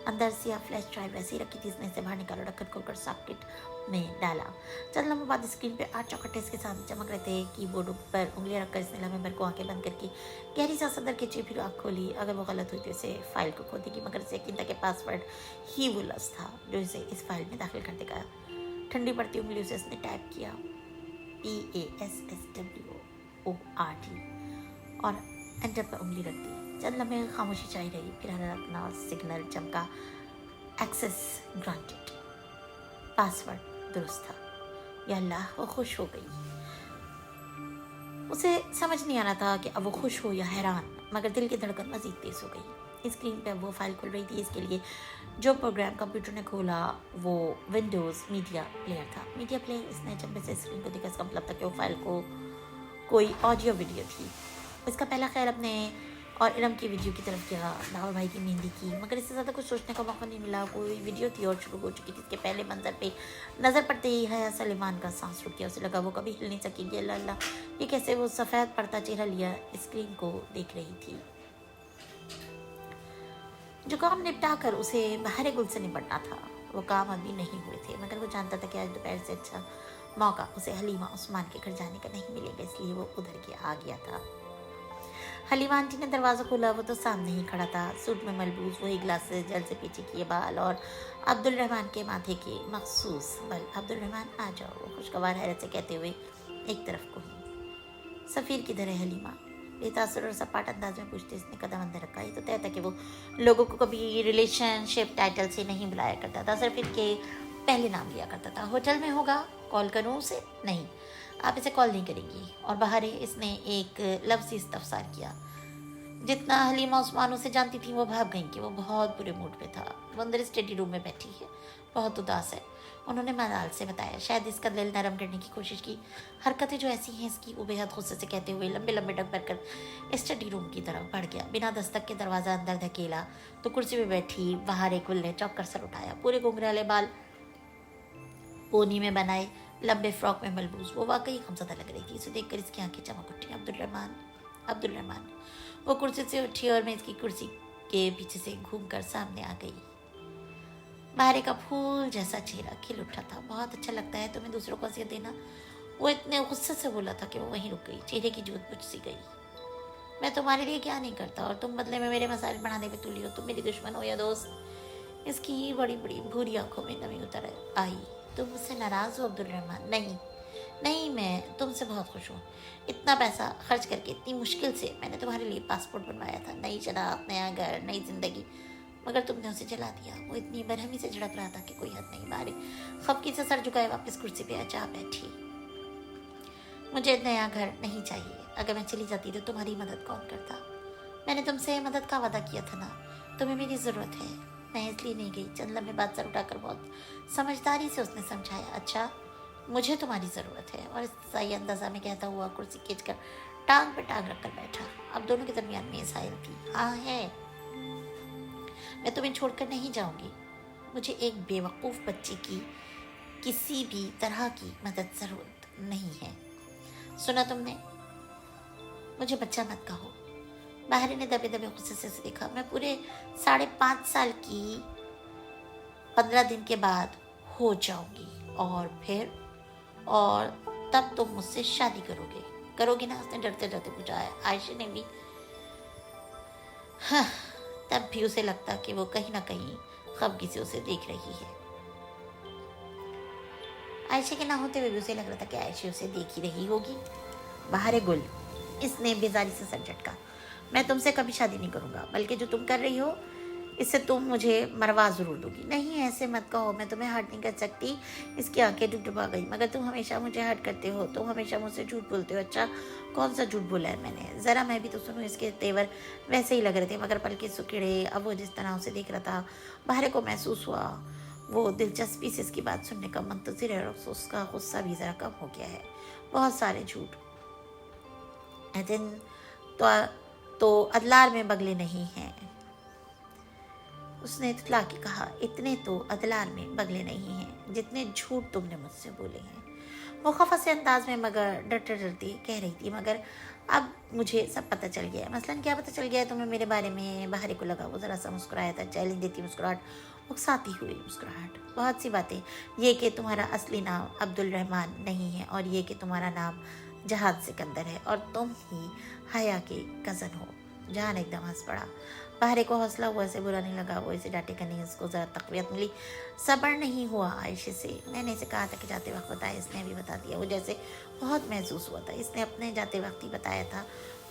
अंदर से फ्लैश ड्राइव वैसे ही रखी थी। इसने इसे बाहर निकाला, ढक्कन खोलकर सॉकेट में डाला। चंद लम्हों बाद स्क्रीन पे 8 चौखटे इसके सामने चमक रहे थे। कीबोर्ड पर उंगलियां रखकर इसने लम्हे भर को आंखें बंद करके गहरी सांस अंदर खींची, फिर आँख खोली। अगर वो गलत हुई तो इसे फाइल को खोल देगी, मगर इसे यकीन था कि पासवर्ड ही वो लफ्ज़ था जो इसे इस फाइल में दाखिल कर देगा। ठंडी पड़ती उंगलियों से इसने टाइप किया PASSWORD और एंटर पर उंगली रख दी। चंद लम्हे खामोशी छाई रही, फिर हरा सिग्नल चमका, एक्सेस ग्रांटेड। पासवर्ड दुरुस्त था। या अल्लाह, वो खुश हो गई। उसे समझ नहीं आ रहा था कि अब वो खुश हो या हैरान, मगर दिल की धड़कन मज़ीद तेज़ हो गई। स्क्रीन पे अब वो फाइल खुल रही थी। इसके लिए जो प्रोग्राम कंप्यूटर ने खोला वो विंडोज़ मीडिया प्लेयर था। मीडिया प्लेयर इसने जब से स्क्रीन को देखा, इसका मतलब था कि वो फाइल को कोई ऑडियो वीडियो थी। इसका पहला ख्याल अपने और इरम की वीडियो की तरफ गया, लाहौर भाई की मेहंदी की, मगर इससे ज़्यादा कुछ सोचने का मौका नहीं मिला। कोई वीडियो थी और शुरू हो चुकी थी। इसके पहले मंजर पे नज़र पड़ते ही हया सलीमान का सांस रुक गया। उसे लगा वो कभी हिल नहीं सकेगी। अल्लाह अल्लाह, ये कैसे? वो सफ़ेद पड़ता चेहरा लिया स्क्रीन को देख रही थी। जो काम निपटा कर उसे बाहर गुल से निपटना था, वो काम अभी नहीं हुए थे, मगर वो जानता था कि आज दोपहर से अच्छा मौका उसे हलीमा उस्मान के घर जाने का नहीं मिलेगा, इसलिए वो उधर आ गया था। हलीमा आंटी ने दरवाज़ा खोला। वो तो सामने ही खड़ा था, सूट में मलबूस, वही ग्लासेस, जल से पीछे किए बाल और अब्दुल रहमान के माथे के मखसूस बल। अब्दुल रहमान आ जाओ, वो खुशगवार हैरत से कहते हुए एक तरफ को ही। सफ़ीर किधर है हलीमा? बेतासुर और सपाट अंदाज में पूछते इसने कदम अंदर रखा। ये तो तय था कि वो लोगों को कभी रिलेशनशिप टाइटल से नहीं बुलाया करता था, सिर्फ इनके पहले नाम लिया करता था। होटल में होगा, कॉल करूँ उसे? नहीं, आप इसे कॉल नहीं करेंगी। और बाहर इसने एक लफ्ज़ी इस्तफसार किया। जितना हलीमा उस्मान उसे जानती थी वो भाग गई कि वो बहुत बुरे मूड पे था। वो अंदर स्टडी रूम में बैठी है, बहुत उदास है। उन्होंने मलाल से बताया, शायद इसका दिल नरम करने की कोशिश की। हरकतें जो ऐसी हैं इसकी, वो बेहद गुस्से से कहते हुए लंबे लंबे डग भरकर स्टडी रूम की तरफ बढ़ गया। बिना दस्तक के दरवाज़ा अंदर धकेला तो कुर्सी में बैठी बाहर एक गुल ने चौंक कर सर उठाया। पूरे घुंघराले बाल पोनी में बनाए, लंबे फ्रॉक में मलबूस, वो वाकई गमज़दा लग रही थी। इसे देखकर इसकी आंखें चमक उठी। अब्दुल रहमान, अब्दुल रहमान। वो कुर्सी से उठी और मैं इसकी कुर्सी के पीछे से घूमकर सामने आ गई। बाहर का फूल जैसा चेहरा खिल उठा था। बहुत अच्छा लगता है तुम्हें दूसरों को अज़ियत देना। वो इतने गुस्से से बोला था कि वो वहीं रुक गई। चेहरे की जूत बुझ सी गई। मैं तुम्हारे लिए क्या नहीं करता और तुम बदले में मेरे मसाइल बढ़ाने पे तुली हो। तुम मेरी दुश्मन हो या दोस्त? इसकी बड़ी बड़ी भूरी आंखों में नमी उतर आई। तुम मुझसे नाराज़ हो अब्दुल रहमान? नहीं नहीं, मैं तुमसे बहुत खुश हूँ। इतना पैसा खर्च करके इतनी मुश्किल से मैंने तुम्हारे लिए पासपोर्ट बनवाया था, नई शराब, नया घर, नई ज़िंदगी, मगर तुमने उसे जला दिया। वो इतनी बरहमी से झड़क रहा था कि कोई हद नहीं। बारी खपकी से सर झुकाए वापस कुर्सी पे जा बैठी। मुझे नया घर नहीं चाहिए। अगर मैं चली जाती तो तुम्हारी मदद कौन करता? मैंने तुमसे मदद का वादा किया था ना। तुम्हें मेरी ज़रूरत है, मैं इसलिए नहीं गई। चंद लम्बे बात सर उठाकर बहुत समझदारी से उसने समझाया, अच्छा मुझे तुम्हारी ज़रूरत है। और सही अंदाजा में कहता हुआ कुर्सी खींच कर टांग पे टांग रख कर बैठा। अब दोनों के दरमियान में साहिल थी। हाँ है, मैं तुम्हें छोड़कर नहीं जाऊंगी। मुझे एक बेवकूफ़ बच्ची की किसी भी तरह की मदद ज़रूरत नहीं है। सुना तुमने? मुझे बच्चा मत कहो। बाहर ने दबे दबे गुस्से से देखा। मैं पूरे 5.5 साल की 15 दिन के बाद हो जाऊंगी और तब तुम मुझसे शादी करोगे ना? उसने डरते डरते पूछा। आयशा ने भी हाँ, तब भी उसे लगता कि वो कहीं ना कहीं खफगी से उसे देख रही है। आयशा के ना होते हुए भी उसे लग रहा था कि आयशा उसे देख ही रही होगी। बाहर गुल, इसने बेजारी से सर झटका। मैं तुमसे कभी शादी नहीं करूँगा, बल्कि जो तुम कर रही हो इससे तुम मुझे मरवा ज़रूर दोगी। नहीं, ऐसे मत कहो, मैं तुम्हें हर्ट नहीं कर सकती। इसकी आंखें डुबडुबा गई। मगर तुम हमेशा मुझे हर्ट करते हो, तुम हमेशा मुझसे झूठ बोलते हो। अच्छा, कौन सा झूठ बोला है मैंने? ज़रा मैं भी तो सुनूँ। इसके तेवर वैसे ही लग रहे थे, मगर पल के सुखड़े। अब वो जिस तरह उसे देख रहा था, बाहर को महसूस हुआ वो दिलचस्पी से इसकी बात सुनने का मुंतज़िर है, और उसका गुस्सा भी ज़रा कम हो गया है। बहुत सारे झूठ दिन तो अदलार में बगले नहीं हैं, उसने इतला के कहा। इतने तो अदलार में बगले नहीं हैं जितने झूठ तुमने मुझसे बोले हैं। वो खफा से अंदाज में मगर डरते डरती कह रही थी, मगर अब मुझे सब पता चल गया है। मसलन क्या पता चल गया है तुम्हें मेरे बारे में? बाहर को लगा। वो ज़रा सा मुस्कुराया था, चैलेंज देती मुस्कुराहट, उकसाती हुई मुस्कुराहट। बहुत सी बातें। ये कि तुम्हारा असली नाम अब्दुल रहमान नहीं है, और ये कि तुम्हारा नाम जहाद सिकंदर है, और तुम ही हया के कज़न हो। जहान एकदम हंस पड़ा। बाहर को हौसला हुआ से बुरा नहीं लगा। वो इसे डांटे का नहीं, उसको ज़रा तक़वियत मिली। सब्र नहीं हुआ आयशा से। मैंने इसे कहा था कि जाते वक्त बताया, इसने भी बता दिया। वो जैसे बहुत महसूस हुआ था। इसने अपने जाते वक्त ही बताया था।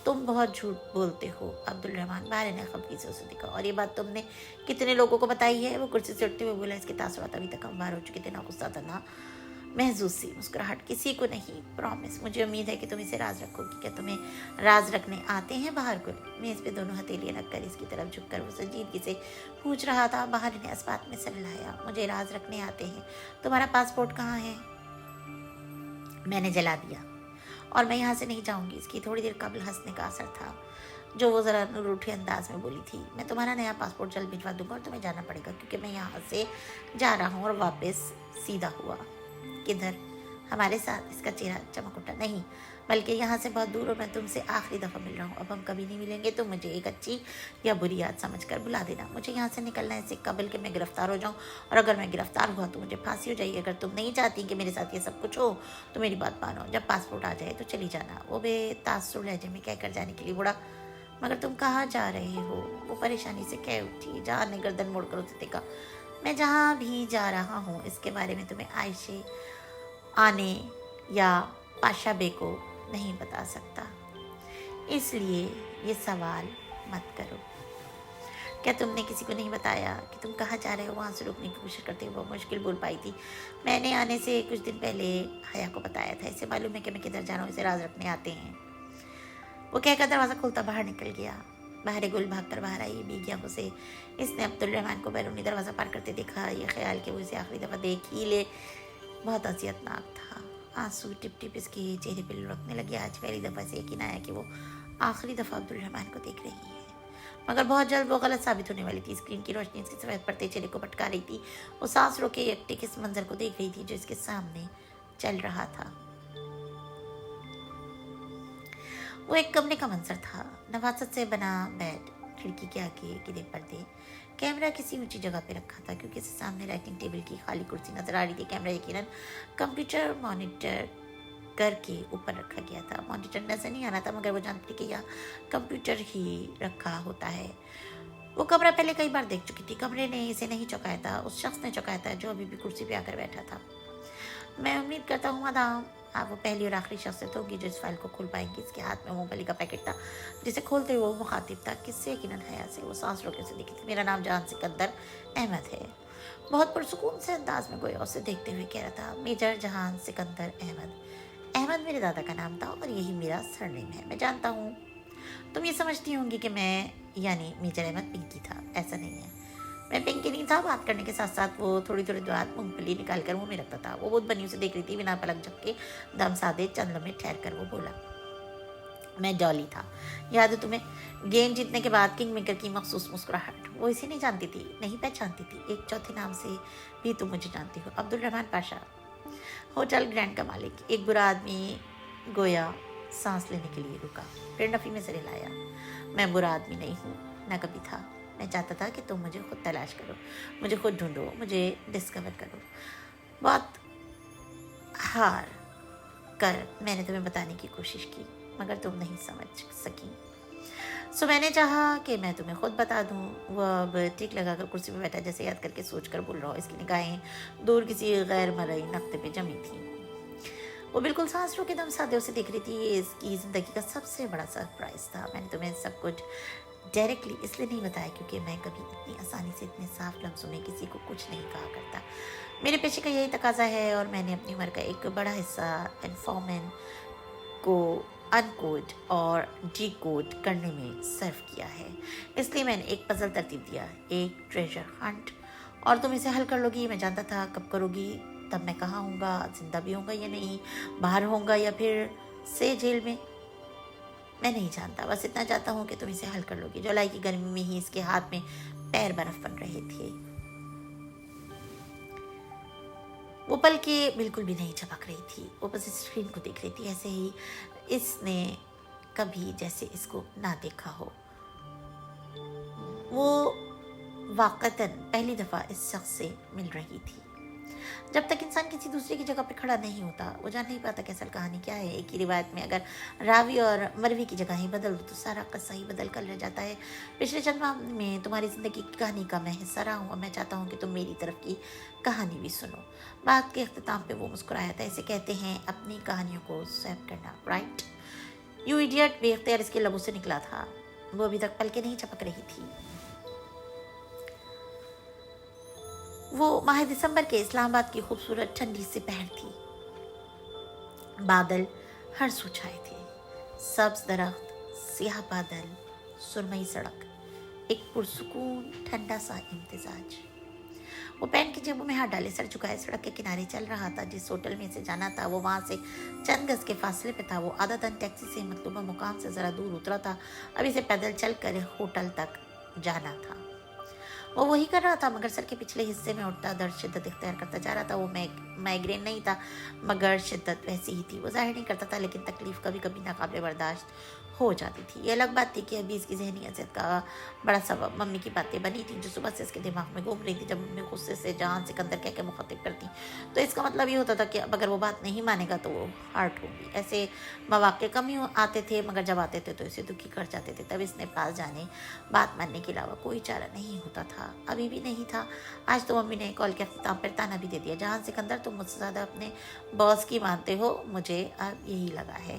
तुम बहुत झूठ बोलते हो अब्दुल रहमान। बाहर ने खफगी से उसे देखा। और ये बात तुमने कितने लोगों को बताई है? वो कुर्सी से उठते हुए बोला। इसके तासुरात अभी तक हम बाहर हो चुके थे, ना गुस्सा था ना महजूज सी मुस्कुराहट, किसी को नहीं, प्रॉमिस। मुझे उम्मीद है कि तुम इसे राज रखोगी। क्या तुम्हें राज रखने आते हैं बाहर को? मेज पे दोनों हथेलियां रखकर इसकी तरफ झुककर वो संजीदगी से पूछ रहा था। बाहर ने इस्पात में सर हिलाया। मुझे राज रखने आते हैं। तुम्हारा पासपोर्ट कहाँ है? मैंने जला दिया और मैं यहाँ से नहीं जाऊंगी। इसकी थोड़ी देर कबल हंसने का असर था जो वो ज़रा रूठे अंदाज में बोली थी। मैं तुम्हारा नया पासपोर्ट जल्द भिजवा दूंगा और तुम्हें जाना पड़ेगा क्योंकि मैं यहाँ से जा रहा हूँ। और वापस सीधा हुआ। किधर? हमारे साथ। इसका चेहरा चमक उठा। नहीं, बल्कि यहाँ से बहुत दूर, और मैं तुमसे आखिरी दफ़ा मिल रहा हूँ। अब हम कभी नहीं मिलेंगे। तो मुझे एक अच्छी या बुरी याद समझकर बुला देना। मुझे यहाँ से निकलना है इससे कबल के मैं गिरफ्तार हो जाऊँ, और अगर मैं गिरफ्तार हुआ तो मुझे फांसी हो जाएगी। अगर तुम नहीं चाहती कि मेरे साथ ये सब कुछ हो तो मेरी बात मानो। जब पासपोर्ट आ जाए तो चली जाना। वो बेतासुर लहजे में कहकर जाने के लिए मुड़ा। मगर तुम कहाँ जा रहे हो? वो परेशानी से कह उठी। जहान ने गर्दन मोड़कर उसे देखा। मैं जहाँ भी जा रहा हूँ इसके बारे में तुम्हें आयशे आने या पाशा बे को नहीं बता सकता, इसलिए ये सवाल मत करो। क्या तुमने किसी को नहीं बताया कि तुम कहाँ जा रहे हो? वहाँ से रुकने की कोशिश करते हुए वो मुश्किल बोल पाई थी। मैंने आने से कुछ दिन पहले हया को बताया था। इसे मालूम है कि मैं किधर जा रहा हूँ। इसे राज रखने आते हैं। वो कहकर दरवाज़ा खोलता बाहर निकल गया। बाहर गुल भाग कर बाहर आई। भीगी आंखों से इसने अब्दुल रहमान को बैरूनी दरवाज़ा पार करते देखा। ये ख्याल कि वो इसे आखिरी दफ़ा देख ही ले बहुत अजियतनाक था। आंसू टिप टिप इसके चेहरे पर लुढ़कने लगे। आज पहली दफ़ा से यकीन आया कि वो आखिरी दफ़ा अब्दुल रहमान को देख रही है, मगर बहुत जल्द वो गलत साबित होने वाली थी। स्क्रीन की रोशनी इसके सफ़ेद पड़ते चेहरे को भटका रही थी। वो सांस रोके एकटे किस मंजर को देख रही थी जो इसके सामने चल रहा था। वो एक कमरे का मंजर था। नवासत से बना बेड, खिड़की के आगे गिरे पर्दे, कैमरा किसी ऊंची जगह पे रखा था क्योंकि इसके सामने राइटिंग टेबल की खाली कुर्सी नजर आ रही थी। कैमरा यकीनन कंप्यूटर मॉनिटर करके ऊपर रखा गया था। मॉनिटर नजर नहीं आ रहा था, मगर वो जानती कि यह कंप्यूटर ही रखा होता है। वो कमरा पहले कई बार देख चुकी थी। कमरे ने इसे नहीं चौंकाया था, उस शख्स ने चौंकाया था जो अभी भी कुर्सी पे आकर बैठा था। मैं उम्मीद करता हूँ मादाम आप वो पहली और आखिरी शख्सियत होगी जो इस फाइल को खोल पाएंगी। इसके हाथ में मूंगफली का पैकेट था जिसे खोलते हुए वो मुखातिब था। किससे? यकीनन हया से। वो सांस रोके से दिखी थी। मेरा नाम जहान सिकंदर अहमद है। बहुत पुरसुकून से अंदाज में गोया उसे देखते हुए कह रहा था। मेजर जहान सिकंदर अहमद। अहमद मेरे दादा का नाम था और यही मेरा सरनेम है। मैं जानता हूँ तुम ये समझती होंगी कि मैं यानी मेजर अहमद पिंकी था। ऐसा नहीं है, मैं पिंकी नहीं था। बात करने के साथ साथ वो थोड़ी थोड़ी बात मूंगफली निकाल कर मुँह में रखता था। वो बहुत बनी उसे देख रही थी। बिना पलक झपके दम साधे चंद लम्हे ठहर कर वो बोला, मैं डॉली था। याद है तुम्हें? गेम जीतने के बाद किंग मेकर की मखसूस मुस्कुराहट। वो इसे नहीं जानती थी, नहीं पहचानती थी। एक चौथे नाम से भी तुम मुझे जानती हो, अब्दुल रहमान पाशा, होटल ग्रैंड का मालिक। एक बुरा आदमी गोया सांस लेने के लिए रुका, फिर नफी में सिर हिलाया। मैं बुरा आदमी नहीं हूँ, न कभी था। मैं चाहता था कि तुम मुझे खुद तलाश करो, मुझे खुद ढूंढो, मुझे डिस्कवर करो। बहुत हार कर मैंने तुम्हें बताने की कोशिश की, मगर तुम नहीं समझ सकी। सो मैंने चाहा कि मैं तुम्हें खुद बता दूं। वो अब टिक लगाकर कुर्सी पर बैठा, जैसे याद करके सोच कर बोल रहा हो। इसकी निगाहें दूर किसी गैर मरई नक्ते पे जमी थी। वो बिल्कुल सांस रोके दम साधे उसे देख रही थी। ये इसकी ज़िंदगी का सबसे बड़ा सरप्राइज़ था। मैंने तुम्हें सब कुछ डायरेक्टली इसलिए नहीं बताया क्योंकि मैं कभी इतनी आसानी से इतने साफ लफ्ज़ों में किसी को कुछ नहीं कहा करता। मेरे पेशे का यही तकाजा है और मैंने अपनी उम्र का एक बड़ा हिस्सा इन्फॉर्मेंट को अनकोड और डीकोड करने में सर्व किया है। इसलिए मैंने एक पजल तरतीब दिया, एक ट्रेजर हंट, और तुम इसे हल कर लोगी। मैं जानता था कब करोगी। तब मैं कहाँ होऊंगा, जिंदा भी होऊंगा या नहीं, बाहर होऊंगा या फिर से जेल में, मैं नहीं जानता। बस इतना चाहता हूँ कि तुम इसे हल कर लोगी। जुलाई की गर्मी में ही इसके हाथ में पैर बर्फ बन रहे थे। वो पल के बिल्कुल भी नहीं झपक रही थी। वो बस स्क्रीन को देख रही थी, ऐसे ही इसने कभी जैसे इसको ना देखा हो। वो वाक़तन पहली दफ़ा इस शख्स से मिल रही थी। जब तक इंसान किसी दूसरे की जगह पर खड़ा नहीं होता वो जान नहीं पाता कि असल कहानी क्या है। एक ही रिवायत में अगर रावी और मरवी की जगह ही बदल दो तो सारा किस्सा ही बदल कर रह जाता है। पिछले जन्म में तुम्हारी ज़िंदगी की कहानी का मैं हिस्सा रहा हूँ और मैं चाहता हूँ कि तुम मेरी तरफ की कहानी भी सुनो। बात के अख्ताम पे वो मुस्कुराया था। इसे कहते हैं अपनी कहानियों को स्वैप करना, राइट यू इडियट। बेख्तियार इसके लबों से निकला था। वो अभी तक पलके नहीं झपक रही थी। वो माह दिसंबर के इस्लामाबाद की खूबसूरत ठंडी सी पहर थी। बादल हर सू छाए थे, सब्ज दरख्त, सियाह बादल, सुरमई सड़क, एक पुरसुकून ठंडा सा इम्तिजाज। वो पैंट की जेबों में हाथ डाले सर झुकाए सड़क के किनारे चल रहा था। जिस होटल में से जाना था वो वहां से चंद गज के फासले पे था। वो आदतन टैक्सी से मतलूबा मुकाम से जरा दूर उतरा था। अभी से पैदल चल कर होटल तक जाना था। वो वही कर रहा था, मगर सर के पिछले हिस्से में उठता दर्द शिद्दत इख्तियार करता जा रहा था। वो माइग्रेन नहीं था, मगर शिद्दत वैसी ही थी। वो जाहिर नहीं करता था, लेकिन तकलीफ कभी कभी नाकाबिल बर्दाश्त हो जाती थी। ये अलग बात थी कि अभी इसकी जहनी अजियत का बड़ा सबब मम्मी की बातें बनी थी, जो सुबह से इसके दिमाग में घूम रही थी। जब मम्मी गुस्से से जान सिकंदर कह के मुखातिब करती, तो इसका मतलब ये होता था कि अब अगर वो बात नहीं मानेगा तो वो हर्ट होगी। ऐसे मौके कम ही आते थे, मगर जब आते थे तो इसे दुखी कर जाते थे। तब इसने पास जाने, बात मानने के अलावा कोई चारा नहीं होता था। अभी भी नहीं था। आज तो मम्मी ने कॉल के अख्ताम पर ताना भी दे दिया, जहां सिकंदर तुम मुझसे ज़्यादा अपने बॉस की मानते हो, मुझे अब यही लगा है।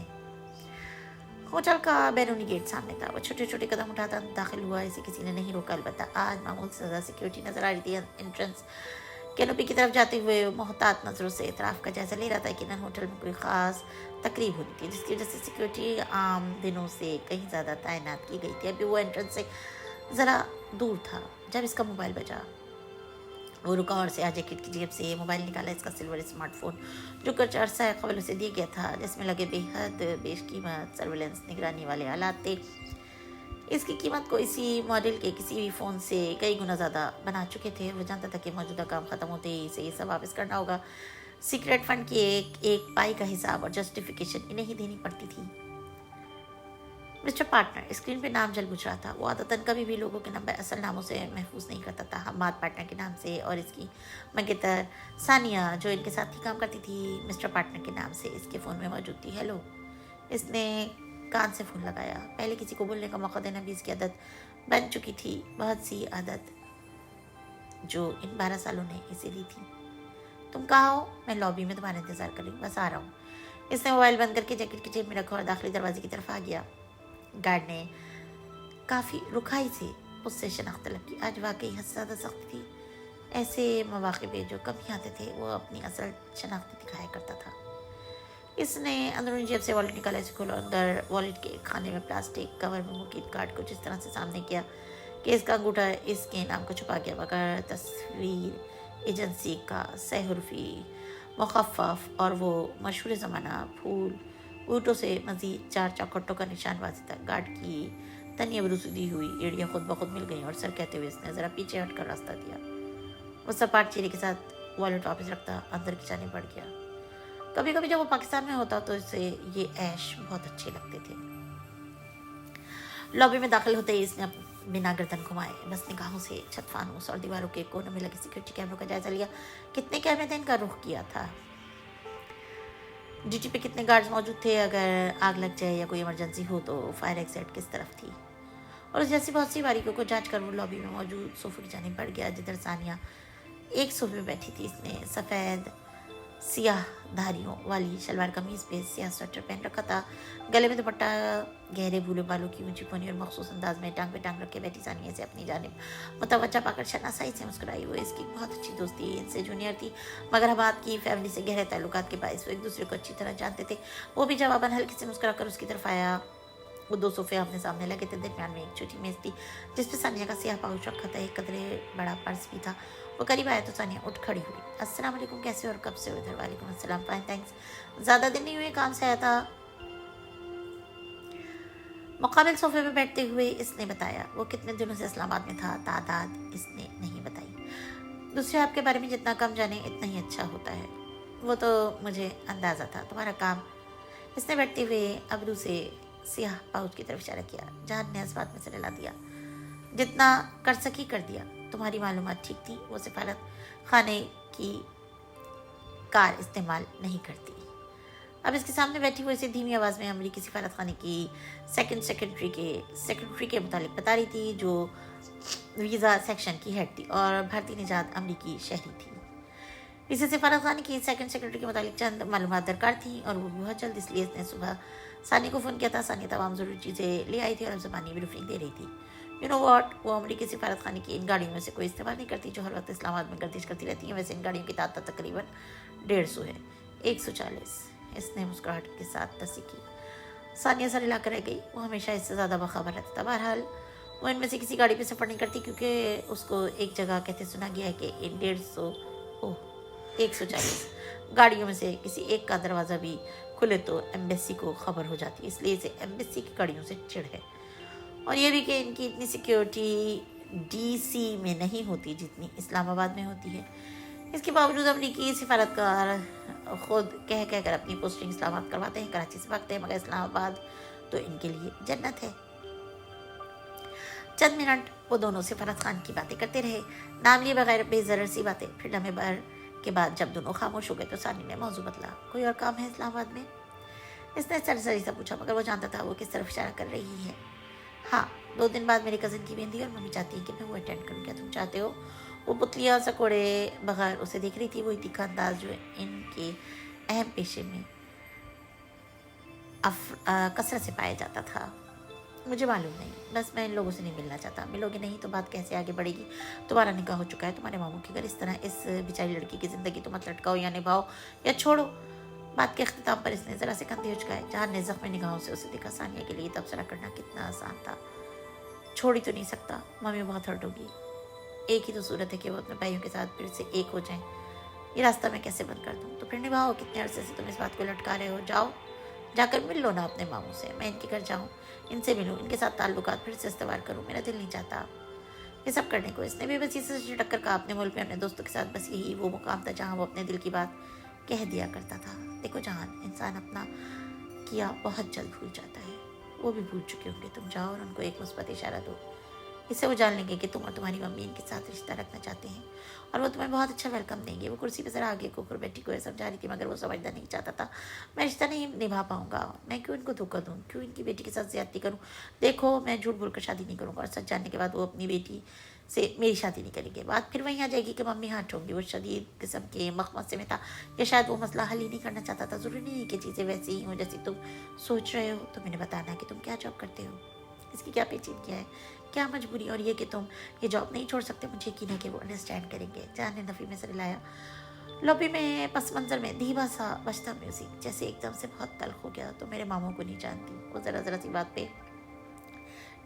होटल का बैरूनी गेट सामने था। वो छोटे छोटे कदम उठाता दाखिल हुआ। इसे किसी ने नहीं रोका। अलबत्ता आज मामूल से ज़्यादा सिक्योरिटी नजर आ रही थी। एंट्रेंस कैनोपी की तरफ जाते हुए मोहतात नज़रों से इतराफ़ का जायजा ले रहा था कि न होटल में कोई ख़ास तकरीब होनी थी, जिसकी वजह से सिक्योरिटी आम दिनों से कहीं ज़्यादा तैनात की गई थी। अभी वो एंट्रेंस से ज़रा दूर था जब इसका मोबाइल बजा। वो रुका और से जैकेट की जेब से मोबाइल निकाला। इसका सिल्वर स्मार्टफोन जो कुछ अरसा कबल उसे दिया गया था, जिसमें लगे बेहद बेशकीमत सर्विलेंस निगरानी वाले आलात थे। इसकी कीमत को इसी मॉडल के किसी भी फ़ोन से कई गुना ज़्यादा बना चुके थे। वो जानता था कि मौजूदा काम ख़त्म होते ही इसे ये सब वापस करना होगा। सीक्रेट फंड की एक पाई का हिसाब और जस्टिफिकेशन इन्हें ही देनी पड़ती थी। मिस्टर पार्टनर स्क्रीन पे नाम जल बुझ रहा था। वो आदतन कभी भी लोगों के नंबर असल नामों से महफूज नहीं करता था। हमाद पार्टनर के नाम से और इसकी मंगेतर सानिया जो इनके साथ ही काम करती थी, मिस्टर पार्टनर के नाम से इसके फ़ोन में मौजूद थी। हेलो, इसने कान से फ़ोन लगाया। पहले किसी को बोलने का मौका देना भी इसकी आदत बन चुकी थी, बहुत सी आदत जो इन 12 सालों ने इसे ली थी। तुम कहाँ हो? मैं लॉबी में तुम्हारा इंतज़ार कर रही हूँ, बस आ रहा हूँ। इसने मोबाइल बंद करके जैकेट की जेब में रखा और दाखिली दरवाजे की तरफ आ गया। गार्ड ने काफ़ी रुखाई से उससे शनाख्त तलब की। आज वाकई हद से ज़्यादा सख्त थी। ऐसे मौके पे जो कम ही आते थे वो अपनी असल शनाख्त दिखाया करता था। इसने अंदरूनी जेब से वॉलेट निकाला, इसे खोला। अंदर वॉलेट के खाने में प्लास्टिक कवर में मुकीद कार्ड को जिस तरह से सामने किया कि इसका अंगूठा इसके नाम को छुपा गया, मगर तस्वीर एजेंसी का सहरुफी मुखफ़फ़ और वो मशहूर ज़माना फूल ऊँटों से मज़ीद 4 चौखटों का निशान वाज़ेह था। गार्ड की तनी अबरूदी हुई एड़ियाँ खुद ब खुद मिल गईं और सर कहते हुए इसने ज़रा पीछे हटकर रास्ता दिया। वो सपाट चेहरे के साथ वॉलेट वापस रखता अंदर की जाने बढ़ गया। कभी कभी जब वो पाकिस्तान में होता तो इसे ये ऐश बहुत अच्छे लगते थे। लॉबी में दाखिल होते ही इसने बिना गर्दन घुमाए बस निगाहों से छत फानूस और दीवारों के कोनों में लगे सिक्योरिटी कैमरों का जायजा लिया। कितने कैमरे थे इनका रुख किया था। ड्यूटी पे कितने गार्ड्स मौजूद थे, अगर आग लग जाए या कोई इमरजेंसी हो तो फायर एग्जिट किस तरफ थी, और जैसी बहुत सी बारीकियों को जांच कर वो लॉबी में मौजूद सोफे की जानिब बढ़ गया, जिधर सानिया एक सोफे में बैठी थी। इसने सफ़ेद सियाह धारियों वाली शलवार कमीज़ पे सियाह स्वेटर पहन रखा था। गले में दुपट्टा गहरे भूले बालों की ऊंची पोनी और मखसूस अंदाज में टांग पे टांग रख के बैठी सानिया से अपनी जानिब मुतवज्जा पाकर शनासाई से मुस्कुराई। वो इसकी बहुत अच्छी दोस्ती इनसे जूनियर थी, मगर हमाद की फैमिली से गहरे ताल्लुकात के बायस वो एक दूसरे को अच्छी तरह जानते थे। वो भी जवाबन हल्के से मुस्कुरा कर उसकी तरफ आया। वो 2 सोफे आमने सामने लगे थे। दरमियान में एक छोटी मेज़ थी जिस पर सानिया का सियाह पाउच रखा था। एक कदरे बड़ा पर्स भी था। वो करीब आया तो सानिया उठ खड़ी हुई। अस्सलाम वालेकुम, कैसे हो और कब से हो इधर? वालेकुम अस्सलाम, फाइन थैंक्स। ज़्यादा दिन नहीं हुए, काम से आया था। मुकाबिल सोफे पे बैठते हुए इसने बताया। वो कितने दिनों से इस्लामाबाद में था, तादाद इसने नहीं बताई। दूसरे आपके बारे में जितना कम जाने इतना ही अच्छा होता है। वो तो मुझे अंदाज़ा था। तुम्हारा काम? इसने बैठते हुए अबरू से सियाह पाउच की तरफ इशारा किया। जान ने इस बात में से ला दिया। जितना कर सकी कर दिया। तुम्हारी मालूमात ठीक थी। वो सिफारत खाने की कार इस्तेमाल नहीं करती। अब इसके सामने बैठी हुई इसे धीमी आवाज़ में अमरीकी सिफारत खाने की सेक्रेटरी के मुतालिक बता रही थी, जो वीज़ा सेक्शन की हेड थी और भारतीय निजात अमरीकी शहरी थी। इसे सिफारत खाने की सेक्रेटरी के मुतालिक चंद मालूमात दरकार थी और वो बहुत जल्द, इसलिए इसने सुबह सानी को फ़ोन किया था। सानी तमाम ज़रूरी चीज़ें ले आई थी और अब ज़बानी ब्रीफिंग दे रही थी। यू नो व्हाट, वो अमरीकी सिफारत खाने की इन गाड़ियों में से कोई इस्तेमाल नहीं करती जो हर वक्त इस्लामाबाद में गर्दिश करती रहती हैं। वैसे इन गाड़ियों की तादाद तकरीबन 150 है। 140, इसने मुस्कुराहट के साथ तस्दीक की। सानिया सर हिला कर रह गई। वो हमेशा इससे ज़्यादा बाखबर रहता था। बहरहाल वो इनमें से किसी गाड़ी पे सफ़र नहीं करती क्योंकि उसको एक जगह कहते सुना गया है कि इन 140 गाड़ियों में से किसी एक का दरवाज़ा भी खुले तो एम्बेसी को खबर हो जाती है। इसलिए इसे एम्बेसी की गाड़ियों से चिढ़ है। और ये भी कि इनकी इतनी सिक्योरिटी DC में नहीं होती जितनी इस्लामाबाद में होती है। इसके बावजूद अमरीकी सिफारतकार खुद कह कर अपनी पोस्टिंग इस्लामाबाद करवाते हैं, कराची से भागते हैं, मगर इस्लामाबाद तो इनके लिए जन्नत है। चंद मिनट वो दोनों सिफारत खान की बातें करते रहे, नाम लिए बगैर बेजरर सी बातें। फिर लम्हे भर के बाद जब दोनों खामोश हो गए तो सानी ने मौजू बदला। कोई और काम है इस्लामाबाद में? इसने सरसरी से पूछा, मगर वो जानता था वो किस तरफ इशारा कर रही है। हाँ, 2 दिन बाद मेरी कज़न की मेहंदी और मम्मी चाहती है कि मैं वो अटेंड करूँ। क्या तुम चाहते हो? वो पुतलियाँ सकोड़े बगैर उसे देख रही थी। वही तीखा अंदाज जो इनके अहम पेशे में कसरत से पाया जाता था। मुझे मालूम नहीं, बस मैं इन लोगों से नहीं मिलना चाहता। मिलोगे नहीं तो बात कैसे आगे बढ़ेगी? तुम्हारा निकाह हो चुका है तुम्हारे मामू के घर। इस तरह इस बेचारी लड़की की ज़िंदगी तो मत लटकाओ, या निभाओ या छोड़ो। बात के अख्तिताम पर इसने ज़रा से कंधे उचकाए। जहान ने ज़ख्मी निगाहों से उसे देखा। सानिया के लिए तबसरा करना कितना आसान था। छोड़ ही तो नहीं सकता, मम्मी बहुत हर्ट होगी। एक ही तो सूरत है कि वो अपने भाइयों के साथ फिर से एक हो जाएं। ये रास्ता मैं कैसे बंद कर दूँ? तो फिर निभाओ। कितने अरसे से तुम इस बात को लटका रहे हो? जाओ, जाकर मिल लो ना अपने मामू से। मैं इनके घर जाऊँ, इनसे मिलूँ, इनके साथ ताल्लुकात फिर से इस्तेवार करूँ। मेरा दिल नहीं चाहता ये सब करने को। इसने भी बस इसी टक्कर का अपने मुल्क में अपने दोस्तों के साथ बस यही वो मुकाम था जहाँ वो अपने दिल की बात कह दिया करता था। देखो जहान, इंसान अपना किया बहुत जल्द भूल जाता है। वो भी भूल चुके होंगे। तुम जाओ और उनको एक मुस्बत इशारा दो। इससे वो जान लेंगे कि तुम और तुम्हारी मम्मी इनके साथ रिश्ता रखना चाहते हैं और वो तुम्हें बहुत अच्छा वेलकम देंगे। वो कुर्सी पे जरा आगे को बैठी को समझा रही थी, मगर वो समझना नहीं चाहता था। मैं रिश्ता नहीं निभा पाऊंगा। मैं क्यों इनको धोखा दूँ? क्यों इनकी बेटी के साथ ज्यादती करूँ? देखो, मैं झूठ बोलकर शादी नहीं करूँगा और सच जानने के बाद वो अपनी बेटी से मेरी शादी नहीं करेंगे। बात फिर वहीं आ जाएगी कि मम्मी हाथ होंगी। वो शदीद किस्म के मखमसे में था या शायद वो मसला हल ही नहीं करना चाहता था। ज़रूरी नहीं कि चीज़ें वैसी ही हों जैसी तुम सोच रहे हो। तो मैंने बताना कि तुम क्या जॉब करते हो, इसकी क्या पेचीदगी है, क्या मजबूरी, और ये कि तुम ये जॉब नहीं छोड़ सकते। मुझे यकीन है कि वो अंडरस्टैंड करेंगे। जान ने नफ़ी में से लाया। लॉबी में पस मंज़र में धीमा सा बजता म्यूज़िक जैसे एकदम से बहुत तल्ख हो गया। तो मेरे मामू को नहीं जानती। वो ज़रा सी बात पे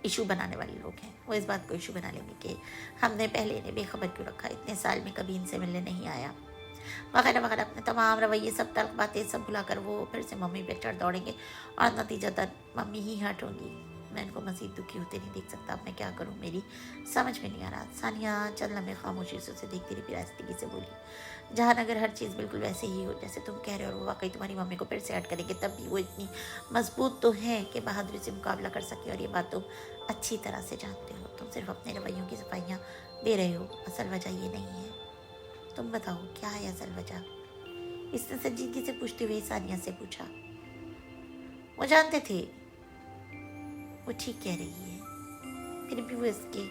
इशू बनाने वाले लोग हैं। वो इस बात को इशू बना लेंगे कि हमने पहले इन्हें बेखबर क्यों रखा, इतने साल में कभी इनसे मिलने नहीं आया, वगैरह वगैरह। अपने तमाम रवैये सब तल्ख बातें सब भुलाकर वो फिर से मम्मी पे चढ़ दौड़ेंगे और नतीजतन मम्मी ही हर्ट होंगी। मैं इनको मज़ीद दुखी होते नहीं देख सकता। अब मैं क्या करूँ, मेरी समझ में नहीं आ रहा। सानिया चंद लम्हे खामोशी से उसे देखती रही, फिर आहिस्तगी से बोली, जहाँ अगर हर चीज़ बिल्कुल वैसे ही हो जैसे तुम कह रहे हो और वो वाकई तुम्हारी मम्मी को फिर से हर्ट करेंगे, तब भी वो इतनी मजबूत तो है कि बहादुरी से मुकाबला कर सके। और ये बात तुम अच्छी तरह से जानते हो। तुम सिर्फ अपने रवैयों की सफाइयाँ दे रहे हो। असल वजह ये नहीं है। तुम बताओ क्या है असल वजह? इसने संजीदगी से पूछते हुए सानिया से पूछा। वो जानते थे वो ठीक कह रही है, फिर भी वो इसके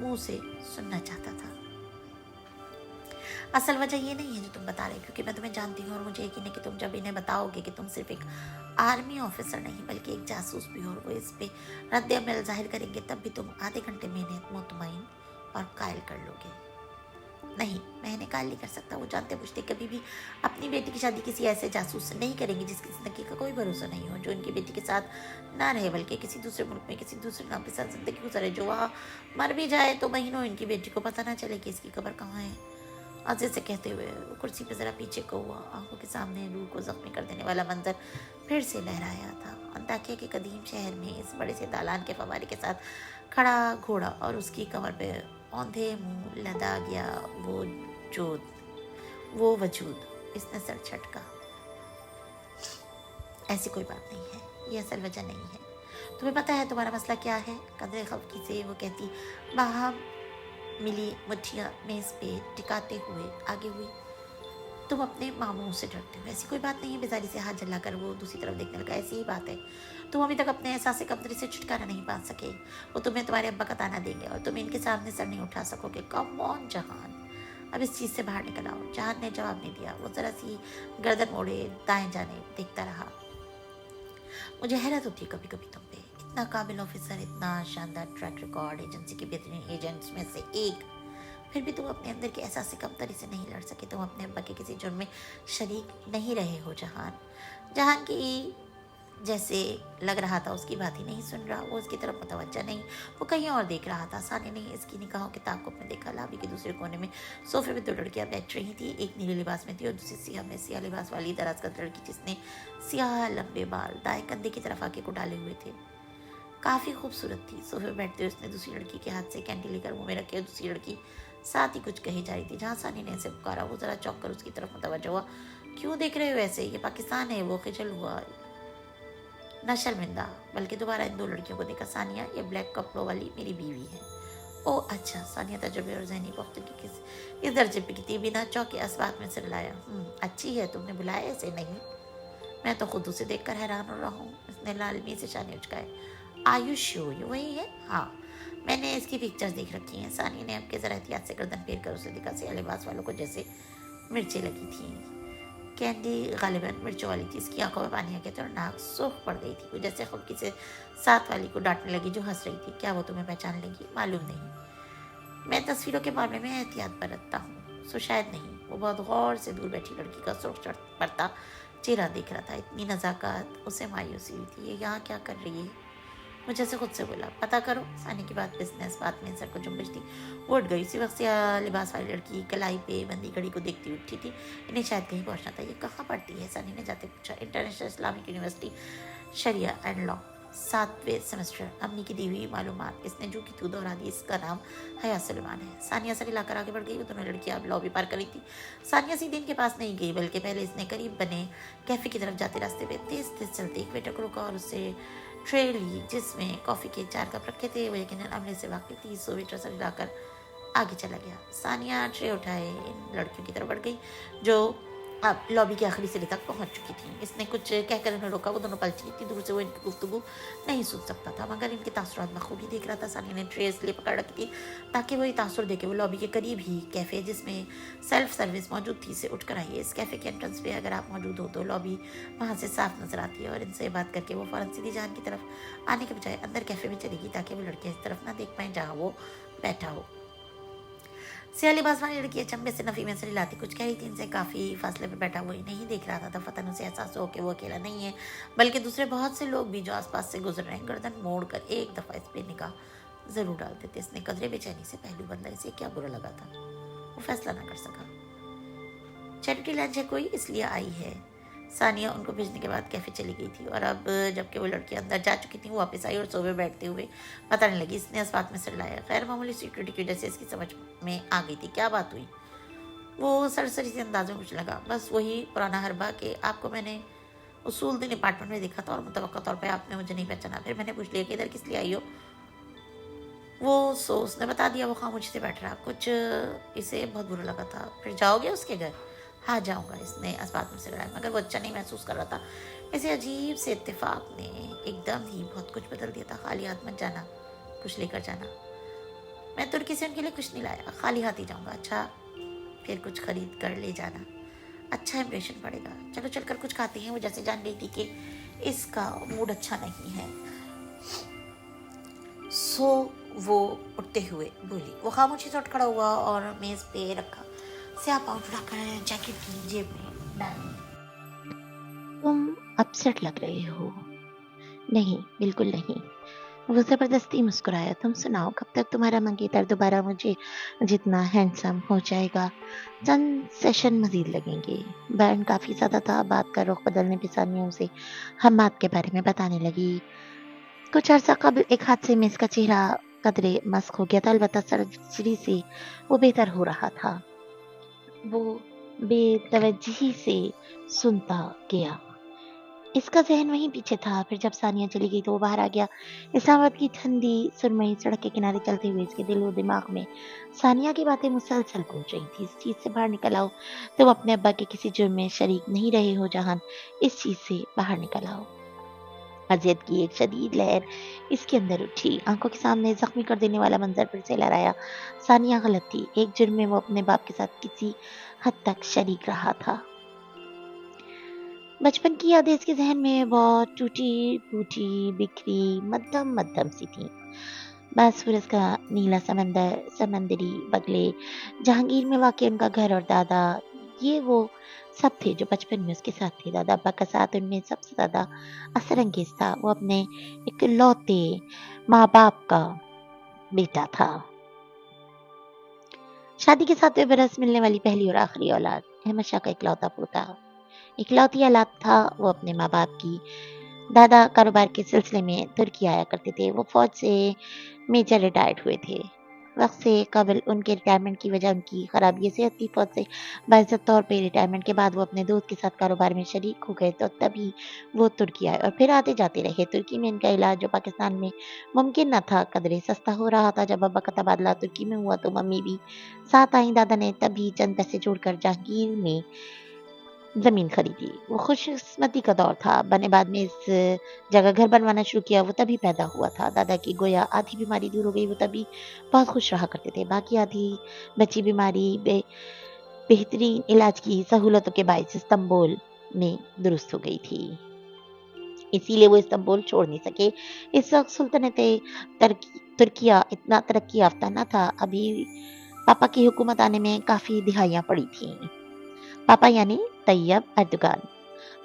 मुंह से सुनना चाहता था। असल वजह ये नहीं है जो तुम बता रहे हो, क्योंकि मैं तुम्हें जानती हूँ और मुझे यकीन है कि तुम जब इन्हें बताओगे कि तुम सिर्फ एक आर्मी ऑफिसर नहीं बल्कि एक जासूस भी हो और वो इस पे रद्द अमल जाहिर करेंगे, तब भी तुम आधे घंटे में इन्हें मुतमईन और कायल कर लोगे। नहीं, मैं इन्हें कायल नहीं कर सकता। वो जानते बुझते कभी भी अपनी बेटी की शादी किसी ऐसे जासूस से नहीं करेंगे जिसकी ज़िंदगी का कोई भरोसा नहीं हो, जो इनकी बेटी के साथ ना रहे बल्कि किसी दूसरे मुल्क में किसी दूसरे नाम के साथ ज़िंदगी गुजरे, जो वहाँ मर भी जाए तो महीनों इनकी बेटी को पता ना चले कि इसकी कब्र कहाँ है। अजीज से कहते हुए वो कुर्सी पर ज़रा पीछे को हुआ। आंखों के सामने रूह को ज़ख्मी कर देने वाला मंजर फिर से लहराया था। अंताकिया के कदीम शहर में इस बड़े से दालान के फवारे के साथ खड़ा घोड़ा और उसकी कमर पे औंधे मुंह लदा गया वो वजूद। इसने सर झटका। ऐसी कोई बात नहीं है, ये असल वजह नहीं है। तुम्हें पता है तुम्हारा मसला क्या है? कदरे खफकी से वो कहती, बाहम मिली मुठ्ठियाँ मेज़ पे टिकाते हुए आगे हुई। तुम अपने मामू से डरते हो। ऐसी कोई बात नहीं है। बेजारी से हाथ जलाकर वो दूसरी तरफ देखने लगा। ऐसी ही बात है। तुम अभी तक अपने एहसास कब्जे से छुटकारा नहीं पा सके। वो तुम्हें तुम्हारे अब्बा का ताना देंगे और तुम इनके सामने सर नहीं उठा सकोगे। कम ऑन जहान, अब इस चीज़ से बाहर निकल आओ। जहान ने जवाब नहीं दिया। वो ज़रा सी गर्दन मोड़े दाएं जाने देखता रहा। मुझे हैरत होती है कभी कभी तुम पे, इतना काबिल ऑफिसर, इतना शानदार ट्रैक रिकॉर्ड, एजेंसी के बेहतरीन एजेंट्स में से एक, फिर भी तुम अपने अंदर के एहसास से कमतरी से नहीं लड़ सके। तुम अपने अब्बा के किसी जुर्म में शरीक नहीं रहे हो। जहान जहान की जैसे लग रहा था उसकी बात ही नहीं सुन रहा, वो उसकी तरफ मुतवज्जा नहीं, वो कहीं और देख रहा था। सानिया ने इसकी निगाहों के ताक़ुब में देखा। लॉबी के दूसरे कोने में सोफे पे 2 लड़कियां बैठ रही थी। एक नीले लिबास में थी और दूसरी सियाह में। सियाह लिबास वाली दराज कद लड़की जिसने सियाह लंबे बाल दाएं कंधे की तरफ आके को डाले हुए थे, काफ़ी खूबसूरत थी। सोफे पर बैठते हुए उसने दूसरी लड़की के हाथ से कैंडी लेकर मुँह में रखे और दूसरी लड़की साथ ही कुछ कही जा रही थी। जहाँ सानी ने इसे पुकारा, वो ज़रा चौंक कर उसकी तरफ मुतवज्जा हुआ। क्यों देख रहे हो ऐसे? ये पाकिस्तान है। वो खिजल हुआ, न शर्मिंदा, बल्कि दोबारा इन 2 लड़कियों को देखा। सानिया, ये ब्लैक कपड़ों वाली मेरी बीवी है। ओह अच्छा। सानिया तजुर्बे और ज़हनी पुख्तगी इस दर्जे पे की थी, बिना चौके इस बात में सिर लाया। अच्छी है, तुमने बुलाया ऐसे? नहीं, मैं तो खुद उसे देखकर हैरान हो रहा हूँ। इसने लालमी से शाने उचकाए। आयुष ये वही है? हाँ, मैंने इसकी पिक्चर्स देख रखी हैं। सानी ने आपके ज़रा एहतियात से गर्दन फेर कर उसे दिखा। सियाह लिबास वालों को जैसे मिर्चें लगी थी। कैंडी गालिबन मिर्चों वाली थी। इसकी आंखों में पानी आ गया था और नाक सूख पड़ गई थी। वो जैसे खुद से साथ वाली को डांटने लगी जो हंस रही थी। क्या वो तुम्हें पहचान लेगी? मालूम नहीं, मैं तस्वीरों के मामले में एहतियात बरतता हूँ, सो शायद नहीं। वो बहुत गौर से दूर बैठी लड़की का सुर्ख पड़ता चेहरा देख रहा था। इतनी नज़ाकत, उसे मायूसी हुई थी। ये यहाँ क्या कर रही है? मुझे से खुद से बोला, पता करो। सानी की बात बिजनेस बात में सर को जुम्बिश थी। वो उठ गई। उसी वक्त से लिबास वाली लड़की कलाई पे बंदी घड़ी को देखती उठी थी। इन्हें शायद कहीं पहुंचना था। ये कहाँ पढ़ती है? सानी ने जाते पूछा। इंटरनेशनल इस्लामिक यूनिवर्सिटी, शरिया एंड लॉ, 7वें सेमेस्टर। अम्मी की दी हुई मालूमात। इसने जो की तू दोहरा दी। इसका नाम हया सलमान है। सानिया सर हिलाकर आगे बढ़ गई। वो दोनों लड़कियां अब लॉबी पार कर रही थी। सानिया सीधे इनके पास नहीं गई, बल्कि पहले इसने करीब बने कैफे की तरफ जाते रास्ते पे तेज तेज चलते एक वेटर को रोका और उससे ट्रे ली जिसमें कॉफ़ी के 4 कप रखे थे। वो यकीनन अमले से वाकिफ थी। सो वेटर सर हिलाकर आगे चला गया। सानिया ट्रे उठाए इन लड़कियों की तरफ बढ़ गई जो अब लॉबी के आखिरी सिरे तक पहुंच चुकी थी। इसने कुछ कहकर इन्हें रोका। वो दोनों पलटी। इतनी दूर से वो इनकी गुफ्तगू नहीं सुन सकता था, मगर इनके तासुरात बखूबी देख रहा था। सानिया ने ट्रे इसलिए पकड़ रखी थी ताकि वही तासुर देखे। वो लॉबी के करीब ही कैफ़े जिसमें सेल्फ सर्विस मौजूद थी से उठकर आई है। इस कैफ़े के एंट्रेंस पे अगर आप मौजूद हो तो लॉबी वहाँ से साफ नजर आती है। और इनसे बात करके वो फ़ौरन सीधी जान की तरफ आने के बजाय अंदर कैफ़े में चलेगी ताकि वो लड़के इस तरफ ना देख पाएँ जहाँ वो बैठा हो। सियाह लिबास वाली लड़की अचंभे से नफी में से हिलाती कुछ कह रही थी। इनसे काफ़ी फासले पे बैठा हुआ ही नहीं देख रहा था। दफतन उसे एहसास हो कि वो अकेला नहीं है, बल्कि दूसरे बहुत से लोग भी जो आसपास से गुजर रहे हैं। गर्दन मोड़ कर एक दफ़ा इस पर निगाह ज़रूर डाल देते। इसने कदरे बेचैनी से पहलू बदला। इसे क्या बुरा लगा था, वो फैसला ना कर सका। चैरिटी लंच है कोई, इसलिए आई है। सानिया उनको भेजने के बाद कैफ़े चली गई थी और अब जबकि वो लड़की अंदर जा चुकी थी, वो वापस आई और सोफे बैठते हुए बताने लगी। इसने इस बात में सिर लाया। गैर मामूली सिक्योरिटी की वजह से इसकी समझ में आ गई थी। क्या बात हुई? वो सरसरी से अंदाज में पूछने लगा। बस वही पुराना हरबा कि आपको मैंने उसूल दिन अपार्टमेंट में देखा था और मुतवक्का तौर पर आपने मुझे नहीं पहचाना। फिर मैंने पूछ लिया कि इधर किस लिए आई हो। वो उसने बता दिया। वो खामोशी से बैठ रहा। कुछ इसे बहुत बुरा लगा था। फिर जाओगे उसके घर? हाँ जाऊँगा। इसने इस बात में से लड़ाया, मगर वो अच्छा नहीं महसूस कर रहा था। ऐसे अजीब से इत्तेफाक ने एकदम ही बहुत कुछ बदल दिया था। खाली हाथ मत जाना, कुछ लेकर जाना। मैं तुर्की से उनके लिए कुछ नहीं लाया, खाली हाथ ही जाऊँगा। अच्छा, फिर कुछ खरीद कर ले जाना, अच्छा इंप्रेशन पड़ेगा। चलो चलकर कुछ खाते हैं। वो जैसे जान रही थी कि इसका मूड अच्छा नहीं है, सो वो उठते हुए बोली। वो खामोशी से उठ खड़ा हुआ और मेज़ पे रखा स्याह पाउच उठाकर जैकेट की जेब में डाली।
तुम अपसेट लग रहे हो। नहीं, बिल्कुल नहीं। वो ज़बरदस्ती मुस्कुराया। तुम सुनाओ, कब तक तुम्हारा मंगेतर दोबारा मुझे जितना हैंडसम हो जाएगा? चंद सेशन मजीद लगेंगे। बैंड काफ़ी ज़्यादा था। बात का रुख बदलने पे सानिया उसे हम्माद के बारे में बताने लगी। कुछ अर्सा कबल एक हादसे में इसका चेहरा कदरे मस्क हो गया था, अलबत्ता सर्जरी से वो बेहतर हो रहा था। वो बेतवज्जही से सुनता गया। इसका ज़हन वहीं पीछे था। फिर जब सानिया चली गई तो वो बाहर आ गया। इस्लामाबाद की ठंडी सुरमई सड़क के किनारे चलते हुए इसके दिल और दिमाग में सानिया की बातें मुसलसल गूंज रही थी। इस चीज़ से बाहर निकल आओ। तुम अपने अब्बा के किसी जुर्म में शरीक नहीं रहे हो जहान। इस चीज़ से बाहर निकल आओ। अजियत की एक शदीद लहर इसके अंदर उठी। आंखों के सामने जख्मी कर देने वाला मंजर फिर से लहराया। सानिया गलत थी। एक जुर्म में वो अपने बाप के साथ किसी हद तक शरीक रहा था। बचपन की यादें इसके जहन में बहुत टूटी-फूटी, बिखरी, मद्धम-मद्धम सी थीं। बांसुरस का नीला समंदर, समंदरी बगले, जहांगीर में वाक़ उनका घर और दादा, ये वो सब थे जो बचपन में उसके साथ थे। दादा अब्बा का साथ उनमें सबसे ज़्यादा असरअंगेज़ था। वो अपने इकलौते माँ-बाप का बेटा था। शादी के 7वें बरस मिलने वाली पहली और आखिरी औलाद, अहमद शाह का इकलौता पोता। इकलौती औलाद था वो अपने माँ-बाप की। दादा कारोबार के सिलसिले में तुर्की आया करते थे। वो फ़ौज से मेजर रिटायर्ड हुए थे। वक़्त से कबल उनके रिटायरमेंट की वजह उनकी ख़राबी सेहत थी। फ़ौज से बाइज़्ज़त तौर पे रिटायरमेंट के बाद वो अपने दोस्त के साथ कारोबार में शरीक हो गए, तो तभी वो तुर्की आए और फिर आते-जाते रहे। तुर्की में इनका इलाज जो पाकिस्तान में मुमकिन ना था, कदरे सस्ता हो रहा था। जब अब्बा का तबादला तुर्की में हुआ तो मम्मी भी साथ आईं। दादा ने तभी चंद पैसे जोड़कर जहांगीर में ज़मीन खरीदी। वो खुशकिस्मती का दौर था। अब्बा ने बाद में इस जगह घर बनवाना शुरू किया, वो तभी पैदा हुआ था। दादा की गोया आधी बीमारी दूर हो गई, वो तभी बहुत खुश रहा करते थे। बाकी आधी बची बीमारी बेहतरीन इलाज की सहूलतों के बायस इस्तांबुल में दुरुस्त हो गई थी। इसीलिए वो इस्तांबुल छोड़ नहीं सके। इस वक़्त सुल्तनते तुर्किया इतना तरक्की याफ़्ता ना था। अभी पापा की हुकूमत आने में काफ़ी दिहाइयाँ पड़ी थीं। पापा यानी तैयब एर्दोगान।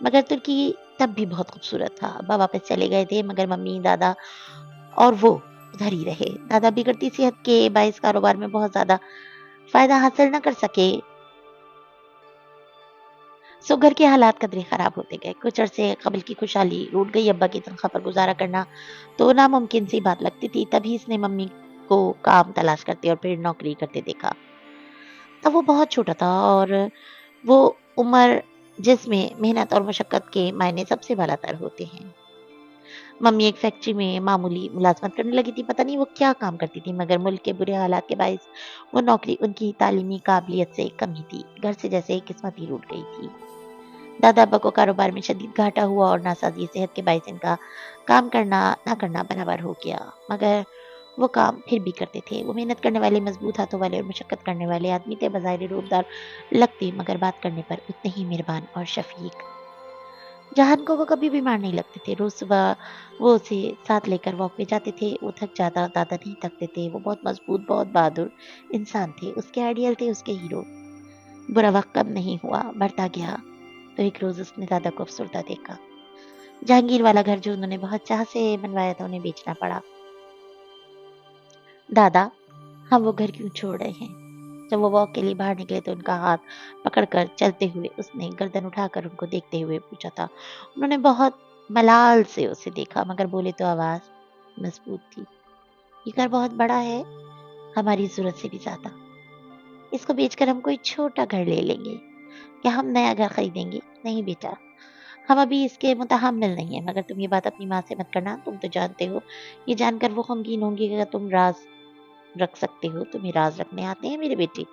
मगर तुर्की तब भी बहुत खूबसूरत था। अब्बा वापस चले गए थे मगर मम्मी, दादा और वो उधर ही रहे। दादा बिगड़ती सेहत के बायस कारोबार में बहुत ज़्यादा फ़ायदा हासिल न कर सके, सो घर के हालात कदरे ख़राब होते गए। कुछ अरसे क़ब्ल की खुशहाली रूठ गई। अब्बा की तनख़्वाह पर गुज़ारा करना तो नामुमकिन सी बात लगती थी। तभी इसने मम्मी को काम तलाश करते और फिर नौकरी करते देखा। तब वो बहुत छोटा था और वो उम्र जिसमें मेहनत और मशक्क़त के मायने सबसे बालातर होते हैं। मम्मी एक फैक्ट्री में मामूली मुलाज़मत करने लगी थी। पता नहीं वो क्या काम करती थी, मगर मुल्क के बुरे हालात के बायस वो नौकरी उनकी तालीमी काबिलियत से कम ही थी। घर से जैसे किस्मत ही रूठ गई थी। दादा अब्बा को कारोबार में शदीद घाटा हुआ और नासाज़ी सेहत के बायस इनका काम करना ना करना बराबर हो गया। मगर वो काम फिर भी करते थे। वो मेहनत करने वाले, मज़बूत हाथों वाले और मशक्क़त करने वाले आदमी थे। बज़ाहिर रूबदार लगते मगर बात करने पर उतने ही मेहरबान और शफ़ीक़। जहान को वो कभी बीमार नहीं लगते थे। रोज़ सुबह वो उसे साथ लेकर वॉक पे जाते थे। वो थक जाता, दादा नहीं थकते थे। वो बहुत मज़बूत, बहुत बहादुर इंसान थे। उसके आइडियल थे उसके हीरो। बुरा वक़्त कम नहीं हुआ, बढ़ता गया। तो एक रोज़ उसने दादा को अफ़सरदा देखा। जहांगीर वाला घर जो उन्होंने बहुत चाह से बनवाया था, उन्हें बेचना पड़ा। दादा, हम वो घर क्यों छोड़ रहे हैं? जब वो वॉक के लिए बाहर निकले तो उनका हाथ पकड़कर चलते हुए उसने गर्दन उठाकर उनको देखते हुए पूछा था। उन्होंने बहुत मलाल से उसे देखा मगर बोले तो आवाज़ मज़बूत थी। ये घर बहुत बड़ा है, हमारी ज़रूरत से भी ज़्यादा। इसको बेचकर हम कोई छोटा घर ले लेंगे या हम नया घर खरीदेंगे। नहीं बेटा, हम अभी इसके मुतहम्मिल नहीं है। मगर तुम ये बात अपनी माँ से मत करना, तुम तो जानते हो ये जानकर वो गमगीन होंगी कि अगर तुम राज़ रख सकते हो। तुम्हें राज़ रखने आते हैं मेरे बेटे?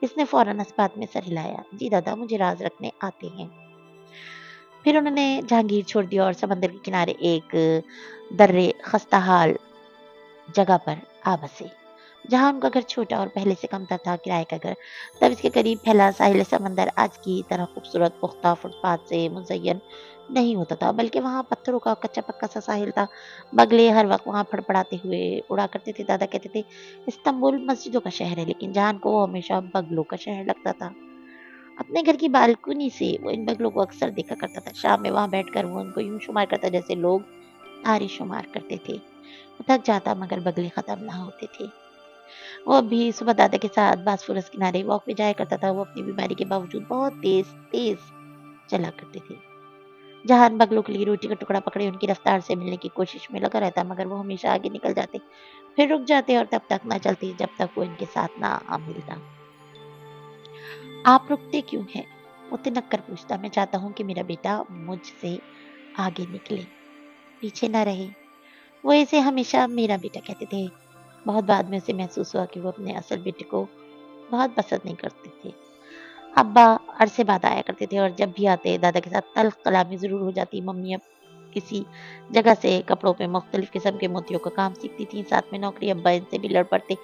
इसने फ़ौरन इस बात में सर हिलाया। जी दादा, मुझे राज़ रखने आते हैं। फिर उन्होंने जहांगीर छोड़ दिया और समंदर के किनारे एक दर्रे खस्ताहाल जगह पर आ बसे, जहाँ उनका घर छोटा और पहले से कमतर था, किराए का घर। तब इसके करीब फैला साहिल समंदर आज की तरह खूबसूरत पुख्ता फुटपाथ से मुज़य्यन नहीं होता था, बल्कि वहाँ पत्थरों का कच्चा-पक्का सा साहिल था। बगले हर वक़्त वहाँ फड़फड़ाते हुए उड़ा करते थे। दादा कहते थे, इस्तांबुल मस्जिदों का शहर है, लेकिन जहान को वो हमेशा बगलों का शहर लगता था। अपने घर की बालकनी से वो इन बगलों को अक्सर देखा करता था। शाम में वहाँ बैठकर वो उनको यूँ शुमार करता जैसे लोग तारे शुमार करते थे। वो थक जाता मगर बगले खत्म ना होते थे। वो अभी सुबह दादा के साथ बासफोरस किनारे वॉक पे जाया करता था। वो अपनी बीमारी के बावजूद बहुत तेज-तेज चला करते थे। जहान बगलों के लिए रोटी का टुकड़ा पकड़े उनकी रफ्तार से मिलने की कोशिश में लगा रहता, मगर वो हमेशा आगे निकल जाते, फिर रुक जाते और तब तक ना चलते जब तक वो इनके साथ ना आ मिलता। आप रुकते क्यों हैं? वो तिनक कर पूछता। मैं चाहता हूँ कि मेरा बेटा मुझसे आगे निकले, पीछे ना रहे। वो इसे हमेशा मेरा बेटा कहते थे। बहुत बाद में उसे महसूस हुआ कि वो अपने असल बेटे को बहुत पसंद नहीं करते थे। अब्बा अरसे बाद आया करते थे और जब भी आते दादा के साथ तल्ख़ कलामी ज़रूर हो जाती। मम्मी अब किसी जगह से कपड़ों पे मुख्तलिफ किस्म के मोतियों का काम सीखती थी। साथ में नौकरी अब्बा इनसे भी लड़ पड़ते,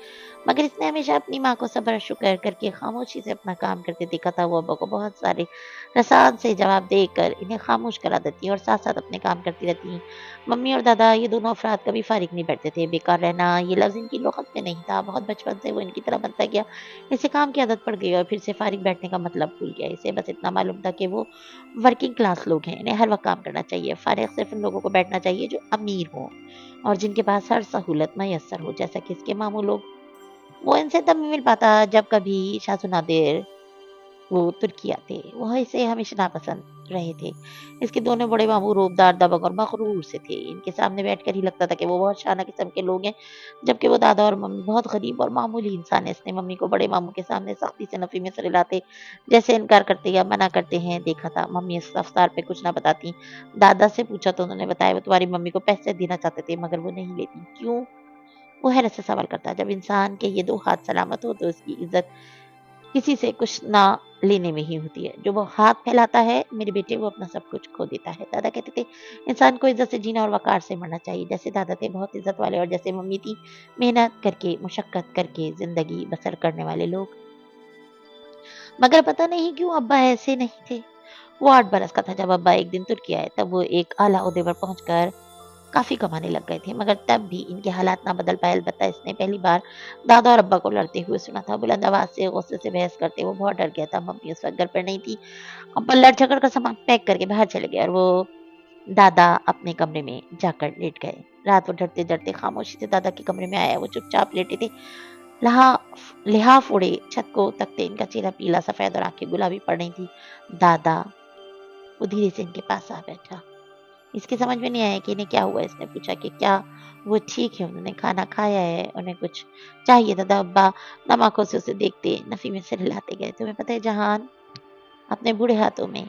मगर इसने हमेशा अपनी माँ को सब्र शुक्र करके खामोशी से अपना काम करते देखा था। वो अब्बा को बहुत सारे रसान से जवाब देकर इन्हें खामोश करा देती और साथ साथ अपने काम करती रहती। मम्मी और दादा ये दोनों अफराद कभी फारिग नहीं बैठते थे। बेकार रहना ये लफ्ज़ इनकी लुग़त में नहीं था। बहुत बचपन से वो इनकी तरह बनता गया। इसे काम की आदत पड़ गई और फिर से फारिग बैठने का मतलब भूल गया। इसे बस इतना मालूम था कि वो वर्किंग क्लास लोग हैं, इन्हें हर वक़्त काम करना चाहिए। फारिग सिर्फ़ उन लोगों को बैठना चाहिए जो अमीर हों और जिनके पास हर सहूलत मैसर हो, जैसा कि इसके मामू लोग। वो इनसे तब मिल पाता जब कभी शाह नादिर वो तुर्की आते, वह इसे हमेशा नापसंद रहे थे। इसके दोनों बड़े मामू रूबदार, दबंग और मगरूर से थे। इनके सामने बैठकर ही लगता था कि वो बहुत शाना किस्म के लोग हैं, जबकि वो दादा और मम्मी बहुत गरीब और मामूली इंसान हैं। इसने मम्मी को बड़े मामू के सामने सख्ती से नफ़ी में सर हिलाते, जैसे इनकार करते या मना करते हैं, देखा था। मम्मी इस रफ्तार पे कुछ ना बताती। दादा से पूछा तो उन्होंने बताया वो तुम्हारी मम्मी को पैसे देना चाहते थे, मगर वो नहीं लेती। क्यों? वो हैरत से सवाल करता। जब इंसान के ये 2 हाथ सलामत हो तो उसकी इज़्ज़त किसी से कुछ ना लेने में ही होती है। जो वो हाथ फैलाता है, मेरे बेटे, वो अपना सब कुछ खो देता है। दादा कहते थे, इंसान को इज़्ज़त से जीना और वक़ार से मरना चाहिए। जैसे दादा थे बहुत इज़्ज़त वाले और जैसे मम्मी थी मेहनत करके, मुशक्कत करके ज़िंदगी बसर करने वाले लोग। मगर पता नहीं क्यों अब्बा ऐसे नहीं थे। वो 8 बरस का था जब अब्बा एक दिन तुर्की आए। तब वो एक आला ओहदे पर पहुँचकर काफ़ी कमाने लग गए थे, मगर तब भी इनके हालात ना बदल पाए। अलबत्ता इसने पहली बार दादा और अब्बा को लड़ते हुए सुना था। बुलंद आवाज़ से गुस्से से बहस करते। वो बहुत डर गया था। मम्मी उस वक़्त घर पर नहीं थी। अब्बा लड़ झगड़ कर सामान पैक करके बाहर चले गए और वो दादा अपने कमरे में जाकर लेट गए। रात वो डरते-डरते खामोशी से दादा के कमरे में आया। वो चुपचाप लेटे थे। लिहाफ ओढ़े छत को तकते। इनका चेहरा पीला सफ़ेद और आँखें गुलाबी पड़ रही थी। दादा, वो धीरे से इनके पास आ बैठा। इसकी समझ में नहीं आया कि इन्हें क्या हुआ। इसने पूछा कि क्या वो ठीक है, उन्होंने खाना खाया है, उन्हें कुछ चाहिए था। अब्बा नम आँखों से उसे देखते नफ़ी में सिर हिलाते गए। तुम्हें पता है जहान, अपने बूढ़े हाथों में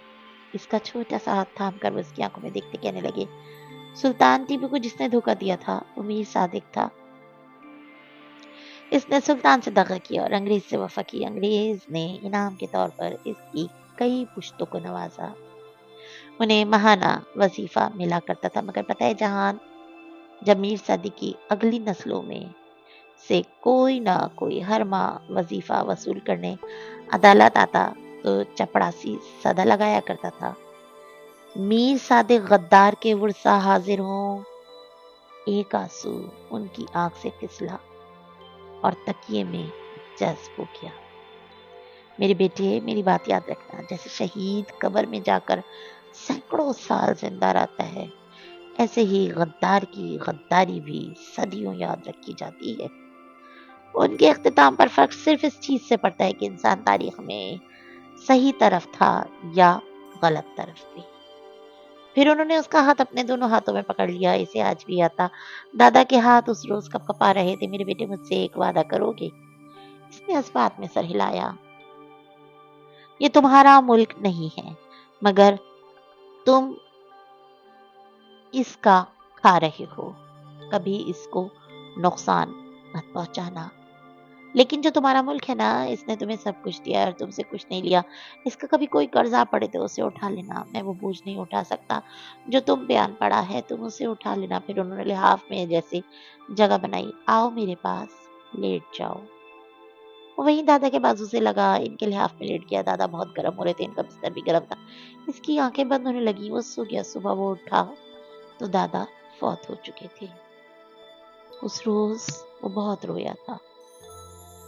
इसका छोटा सा हाथ थाम कर वो उसकी आंखों में देखते कहने लगे, सुल्तान टीपू को जिसने धोखा दिया था वो मीर सादिक था। इसने सुल्तान से दगा किया और अंग्रेज से वफा की। अंग्रेज ने इनाम के तौर पर इसकी कई पुश्तों को नवाजा। उन्हें महाना वजीफा मिला करता था। मगर पता है जहान, जब मीर सादिक की अगली नस्लों में से कोई ना कोई हर माह वजीफा वसूल करने अदालत आता तो चपड़ासी सदा लगाया करता था, मीर सादिक गद्दार के वर्षा हाजिर हों। एक आंसू उनकी आंख से फिसला और तकिए में जज्ब हो गया। मेरे बेटे, मेरी बात याद रखना, जैसे शहीद कब्र में जाकर सैकड़ों साल जिंदा रहता है, ऐसे ही गद्दार की गद्दारी भी सदियों याद रखी जाती है। उनके इख्तिताम पर फर्क सिर्फ इस चीज से पड़ता है कि इंसान तारीख में सही तरफ था या गलत तरफ भी। फिर उन्होंने उसका हाथ अपने दोनों हाथों में पकड़ लिया। इसे आज भी आता। दादा के हाथ उस रोज कपकपा रहे थे। मेरे बेटे, मुझसे एक वादा करोगे? इसने इस बात में सर हिलाया। ये तुम्हारा मुल्क नहीं है, मगर तुम इसका खा रहे हो। कभी इसको नुकसान मत पहुंचाना। लेकिन जो तुम्हारा मुल्क है ना, इसने तुम्हें सब कुछ दिया और तुमसे कुछ नहीं लिया। इसका कभी कोई कर्जा पड़े तो उसे उठा लेना। मैं वो बोझ नहीं उठा सकता जो तुम पे आन पड़ा है, तुम उसे उठा लेना। फिर उन्होंने लिहाफ में जैसे जगह बनाई। आओ मेरे पास, लेट जाओ। वो वहीं दादा के बाजू से लगा, इनके लिहाफ में लेट गया। दादा बहुत गर्म हो रहे थे, इनका बिस्तर भी गर्म था। इसकी आंखें बंद होने लगी। वो सो गया। सुबह वो उठा तो दादा फौत हो चुके थे। उस रोज वो बहुत रोया था।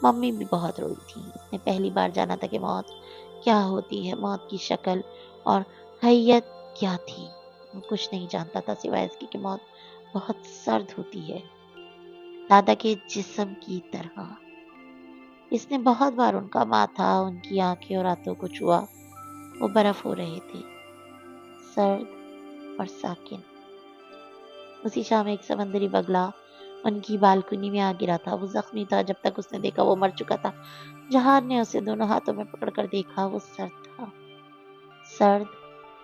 मम्मी भी बहुत रोई थी। उसने पहली बार जाना था कि मौत क्या होती है, मौत की शक्ल और हैयत क्या थी। वो कुछ नहीं जानता था सिवाय इसके कि मौत बहुत सर्द होती है, दादा के जिस्म की तरह। इसने बहुत बार उनका माथा, उनकी आंखें और हाथों को छुआ। वो बर्फ हो रहे थे, सर्द और साकिन। उसी शाम एक समंदरी बगला उनकी बालकनी में आ गिरा था। वो जख्मी था। जब तक उसने देखा वो मर चुका था। जहान ने उसे दोनों हाथों में पकड़कर देखा। वो सर्द था, सर्द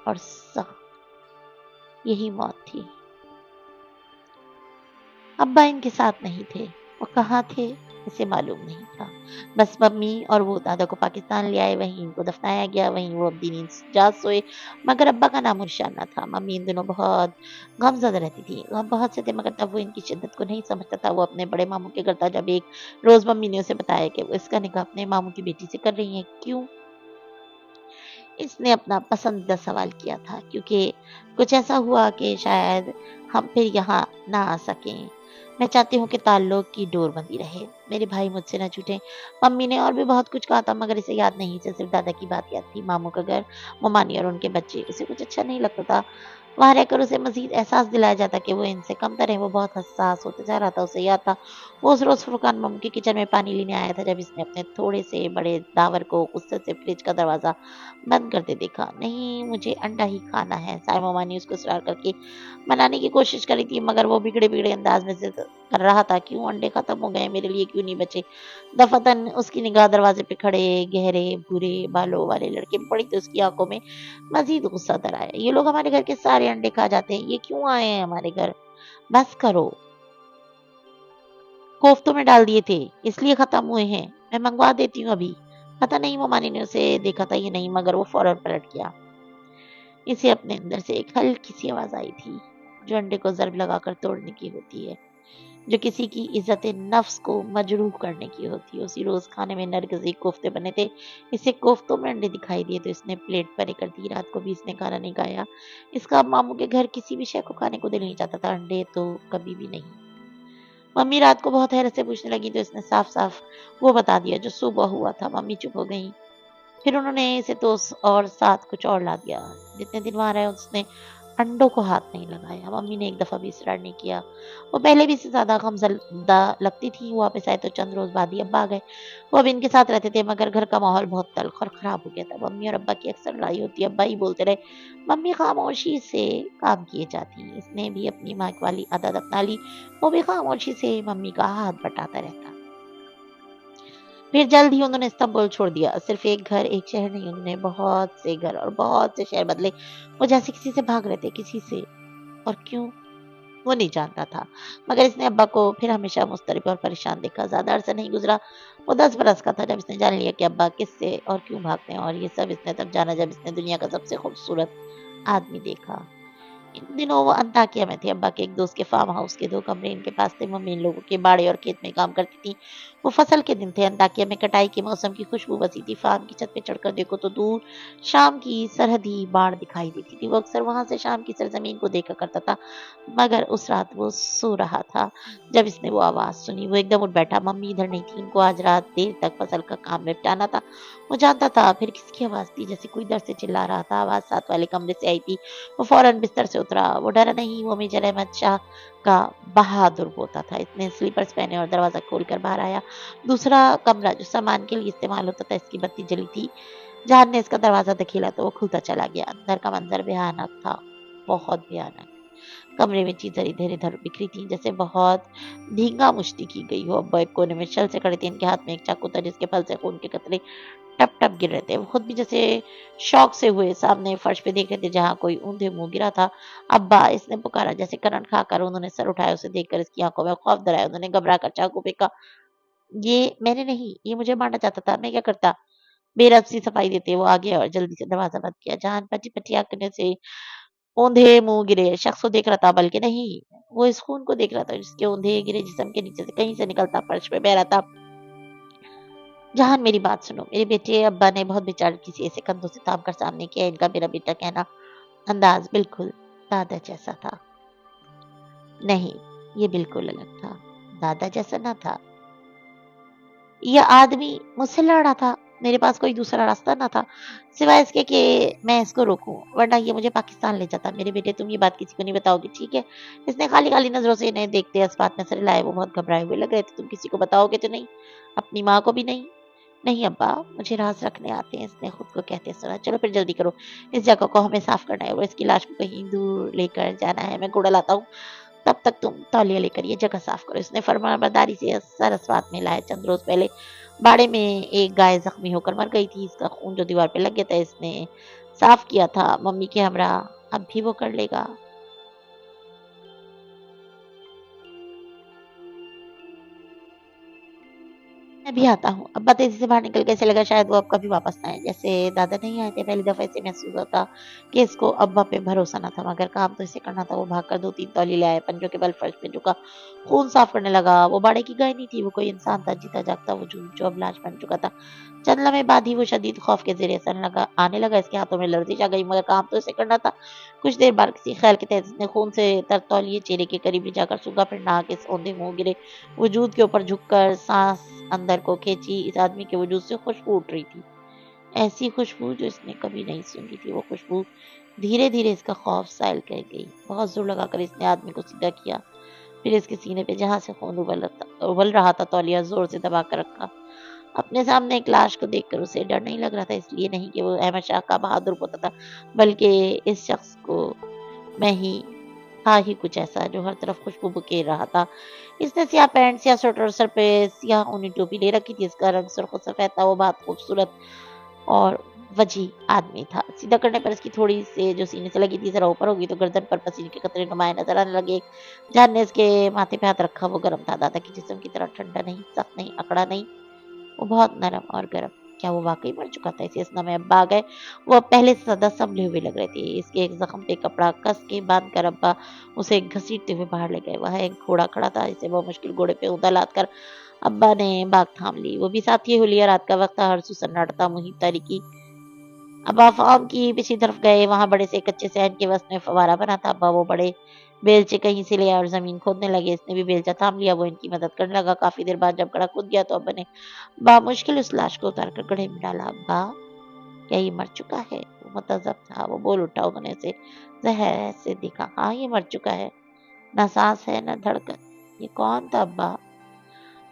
और सख्त। यही मौत थी। अब्बा इनके साथ नहीं थे। वो कहाँ थे? इसे मालूम नहीं था। बस मम्मी और वो दादा को पाकिस्तान ले आए, वहीं इनको दफनाया गया, वहीं वो अपनी नींद जा सोए। मगर अब्बा का नामो निशान न था। मम्मी इन दिनों बहुत गमज़दा रहती थी। गम बहुत से थे मगर तब वो इनकी शिद्दत को नहीं समझता था। वो अपने बड़े मामू के घर था जब एक रोज़ मम्मी ने उसे बताया कि वो इसका निकाह अपने मामू की बेटी से कर रही हैं। क्यों? इसने अपना पसंदीदा सवाल किया था, क्योंकि कुछ ऐसा हुआ कि शायद हम फिर यहाँ ना आ सकें। मैं चाहती हूँ कि ताल्लुक की डोर बंधी रहे, मेरे भाई मुझसे न छूटें। मम्मी ने और भी बहुत कुछ कहा था मगर इसे याद नहीं, इसे सिर्फ दादा की बात याद थी। मामू का घर, मामानी और उनके बच्चे, उसे कुछ अच्छा नहीं लगता था। वहाँ रहकर उसे मज़ीद एहसास दिलाया जाता कि वो इनसे कमतर है। वो बहुत हसास होता जा रहा था। उसे याद था वो उस रोज़ फुरकान मामू के किचन में पानी लेने आया था जब इसने अपने थोड़े से बड़े दावर को गुस्से से फ्रिज का दरवाज़ा बंद करते देखा। नहीं, मुझे अंडा ही खाना है। साय मामा ने उसको इसरार करके मनाने की कोशिश करी थी मगर वो बिगड़े-बिगड़े अंदाज में ज़िद कर रहा था। क्यों अंडे खत्म हो गए? मेरे लिए क्यों नहीं बचे? दफ़अतन उसकी निगाह दरवाज़े पे खड़े गहरे भूरे बालों वाले लड़के पे पड़ी तो उसकी आँखों में मज़ीद गुस्सा भर आया। ये लोग हमारे घर के सारे अंडे खा जाते हैं। ये क्यों आए हैं हमारे घर? बस करो। कोफ्तों में डाल दिए थे, इसलिए खत्म हुए हैं। मैं मंगवा देती हूँ अभी। पता नहीं मोमानी ने उसे देखा था या नहीं मगर वो फौरन पलट गया। इसे अपने अंदर से एक हल्की सी आवाज़ आई थी, जो अंडे को ज़र्ब लगाकर तोड़ने की होती है, जो किसी की इज़्ज़त नफ्स को मजरूह करने की होती है। उसी रोज़ खाने में नरगिसी कोफ्ते बने थे। इसे कोफ्तों में अंडे दिखाई दिए तो इसने प्लेट परे कर दी। रात को भी इसने खाना नहीं खाया। इसका अब मामू के घर किसी भी शय को खाने को दिल नहीं चाहता था, अंडे तो कभी भी नहीं। मम्मी रात को बहुत हैरत से पूछने लगी तो इसने साफ-साफ वो बता दिया जो सुबह हुआ था। मम्मी चुप हो गईं। फिर उन्होंने इसे टोस्ट और साथ कुछ और ला दिया। जितने दिन वहाँ रहे उसने अंडों को हाथ नहीं लगाया। मम्मी ने एक दफ़ा भी इसरार नहीं किया। वो पहले भी इससे ज़्यादा गमज़दा लगती थी। वो वापस आए तो चंद रोज़ बाद ही अब्बा आ गए। वो अब इनके साथ रहते थे मगर घर का माहौल बहुत तल्ख़ और ख़राब हो गया था। मम्मी और अब्बा की अक्सर लड़ाई होती। अब्बा ही बोलते रहे। मम्मी खामोशी से काम किए जाती। इसने भी अपनी माँ वाली आदत अपना ली। वो भी खामोशी से मम्मी का हाथ बटाता रहता। फिर जल्द ही उन्होंने इस्तांबुल छोड़ दिया। सिर्फ़ एक घर, एक शहर नहीं, उन्होंने बहुत से घर और बहुत से शहर बदले। वो जैसे किसी से भाग रहे थे, किसी से, और क्यों? वो नहीं जानता था। मगर इसने अब्बा को फिर हमेशा मुज़तरब और परेशान देखा। ज़्यादा अरसा नहीं गुज़रा, वो 10 बरस का था जब इसने जान लिया कि अब्बा किससे और क्यों भागते हैं, और ये सब इसने तब जाना जब इसने दुनिया का सबसे खूबसूरत आदमी देखा। इन दिनों वो अंताकिया में थे। अब्बा के एक दोस्त के फार्म हाउस के 2 कमरे इनके पास थे। मम्मी इन लोगों के बाड़े और खेत में काम करती थी। वो फसल के दिन थे। अंताकिया में कटाई के मौसम की खुशबू बसी थी। फार्म की छत पे चढ़कर देखो तो दूर शाम की सरहदी बाड़ दिखाई देती थी। वो अक्सर वहां से शाम की सरजमीन को देखा करता था। मगर उस रात वो सो रहा था जब इसने वो आवाज सुनी। वो एकदम उठ बैठा। मम्मी इधर नहीं थी। इनको आज रात देर तक फसल का काम निपटाना था। वो जानता था फिर किसकी आवाज थी। जैसे कोई दर से चिल्ला रहा था। आवाज साथ वाले कमरे से आई थी। वो फौरन बिस्तर से उतरा। वो डरा नहीं, वो मेजर अहमद शाह का बहादुर पोता था। इसने स्लीपर्स पहने और दरवाज़ा खोलकर बाहर आया। दूसरा कमरा जो सामान के लिए इस्तेमाल होता था, इसकी बत्ती जली थी। जहान ने इसका दरवाज़ा धकेला तो वो खुलता चला गया। अंदर का मंज़र भयानक था, बहुत भयानक। कमरे में चीज़ें इधर-इधर बिखरी थी, जैसे बहुत धींगा-मुश्ती की गई हो। अब्बा एक कोने में छल से खड़े थे। इनके हाथ में एक चाकू था जिसके फल से खून के कतरे टप-टप गिर रहे थे। वो खुद भी जैसे शॉक से हुए सामने फर्श पे देख रहे थे जहाँ कोई ऊंधे मुंह गिरा था। अब्बा, इसने पुकारा। जैसे करंट खाकर उन्होंने सर उठाया। उसे देखकर इसकी आंखों में खौफ दराया। उन्होंने घबरा कर चाकू फेंका। ये मैंने नहीं, ये मुझे मारना चाहता था। मैं क्या करता? बेरहम सी सफाई देते वो आगे और जल्दी से दरवाजा बंद किया। जहान पटी-पटी आंखों से औंधे मुंह गिरे शख्स को देख रहा था, बल्कि नहीं, वो इस खून को देख रहा था जिसके औंधे गिरे जिस्म के नीचे से कहीं से निकलता फर्श पे बह रहा था। जहान, मेरी बात सुनो। मेरे बेटे अब्बा ने बहुत बेचारगी से इसे कंधों से थाम कर सामने किया। इनका मेरा बेटा कहना अंदाज बिल्कुल दादा जैसा था। नहीं, ये बिल्कुल अलग था। दादा जैसा ना था। यह आदमी मुझसे लड़ रहा था। मेरे पास कोई दूसरा रास्ता ना था, सिवाय इसके कि मैं इसको रोकूँ, वरना ये मुझे पाकिस्तान ले जाता। मेरे बेटे, तुम ये बात किसी को नहीं बताओगे, ठीक है? इसने खाली-खाली नज़रों से इन्हें देखते इस्पात में सिर हिलाए। वो बहुत घबराए हुए लग रहे थे। तुम किसी को बताओगे तो नहीं? अपनी माँ को भी नहीं? नहीं अब्बा, मुझे राज़ रखने आते हैं, इसने खुद को कहते सुना। चलो फिर जल्दी करो, इस जगह को हमें साफ करना है और इसकी लाश को कहीं दूर लेकर जाना है। मैं घोड़ा लाता हूँ, तब तक तुम तौलिया लेकर ये जगह साफ करो। इसने फर्माबरदारी से सरस्वात में लाया। चंद रोज पहले बाड़े में एक गाय जख्मी होकर मर गई थी। इसका खून जो दीवार पे लग गया था, इसने साफ किया था। मम्मी के हमरा अब भी वो कर लेगा। मैं भी आता हूँ। अब्बा तेजी से बाहर निकल गए, ऐसे लगा शायद वो अब कभी वापस ना आए। जैसे दादा नहीं आए थे, पहली दफा ऐसे महसूस होता कि इसको अब्बा पे भरोसा ना था, मगर काम तो इसे करना था। वो भागकर 2-3 तौली ले आए, पंजों के बल फर्श पे झुका, खून साफ करने लगा। वो बाड़े की गाय नहीं थी, वो कोई इंसान था, जीता जागता वजूद जो अब लाश बन चुका था। चंद लम्हे बाद ही वो शदीद खौफ के ज़ेरे असर आने लगा। इसके हाथों में लर्जिश आ गई, मगर काम तो इसे करना था। कुछ देर बाद किसी ख्याल के तहत इसने खून से तर तौलिए चेहरे के करीब ले जाकर सूंघा, फिर नहा के सौंधे मुंह गिरे वजूद के ऊपर झुककर सांस अंदर को खींची। इस आदमी के वजूद से खुशबू उठ रही थी, ऐसी खुशबू जो इसने कभी नहीं सूंघी थी। वो खुशबू धीरे धीरे इसका खौफ साइल कर गई। बहुत जोर लगाकर इसने आदमी को सीधा किया, फिर इसके सीने पे जहां से खून उबल रहा था तौलिया जोर से दबा कर रखा। अपने सामने एक लाश को देखकर उसे डर नहीं लग रहा था, इसलिए नहीं कि वो अहमद शाह का बहादुर पोता था, बल्कि इस शख्स को मैं ही था ही कुछ ऐसा जो हर तरफ खुशबू बिखेर रहा था। इसने सियाह पैंट, सियाह स्वेटर और सर पे सियाह ऊनी टोपी ले रखी थी। इसका रंग सुर्ख और सफेद था। वो बहुत खूबसूरत और वजीह आदमी था। सीधा करने पर इसकी थोड़ी से जो सीने से लगी थी जरा ऊपर होगी तो गर्दन पर पसीने के कतरे नुमाया नजर आने लगे। जान ने इसके माथे पे हाथ रखा। वो गर्म था, दादा की जिस्म की तरह ठंडा नहीं, सख्त नहीं, अकड़ा नहीं, वो बहुत नरम और गर्म। क्या वो वाकई मर चुका था? इसे इस में अब्बा आ गए। वो अब पहले से ज्यादा संभले हुए लग रहे थे। इसके एक जख्म पे कपड़ा कस के बांध कर अब्बा उसे घसीटते हुए बाहर ले गए। वह एक घोड़ा खड़ा था, इसे बहुत मुश्किल घोड़े पे ऊंधा लाद कर अब्बा ने बाग थाम ली। वो भी साथी हुलिया, रात का वक्त था, हर सू सन्नाटा, मुहित तारीकी। अब्बा फार्म की पिछली तरफ गए। वहां बड़े से कच्चे सहन के वस्त में फवारा बना था। अब्बा वो बड़े बेलचे कहीं से ले आए और जमीन खोदने लगे। इसने भी बेलचा थाम लिया। वो इनकी मदद करने लगा। काफी देर बाद जब गड्ढा कूद गया तो अब्बा ने बामुश्किल उस लाश को उतार कर गड्ढे में डाला। अब्बा, क्या ये मर चुका है? वो मुतज़्ज़ब था। वो बोल उठा। उन्होंने उसे ज़हर से देखा। हाँ, ये मर चुका है। ना सांस है, ना धड़कन। ये कौन था अब्बा?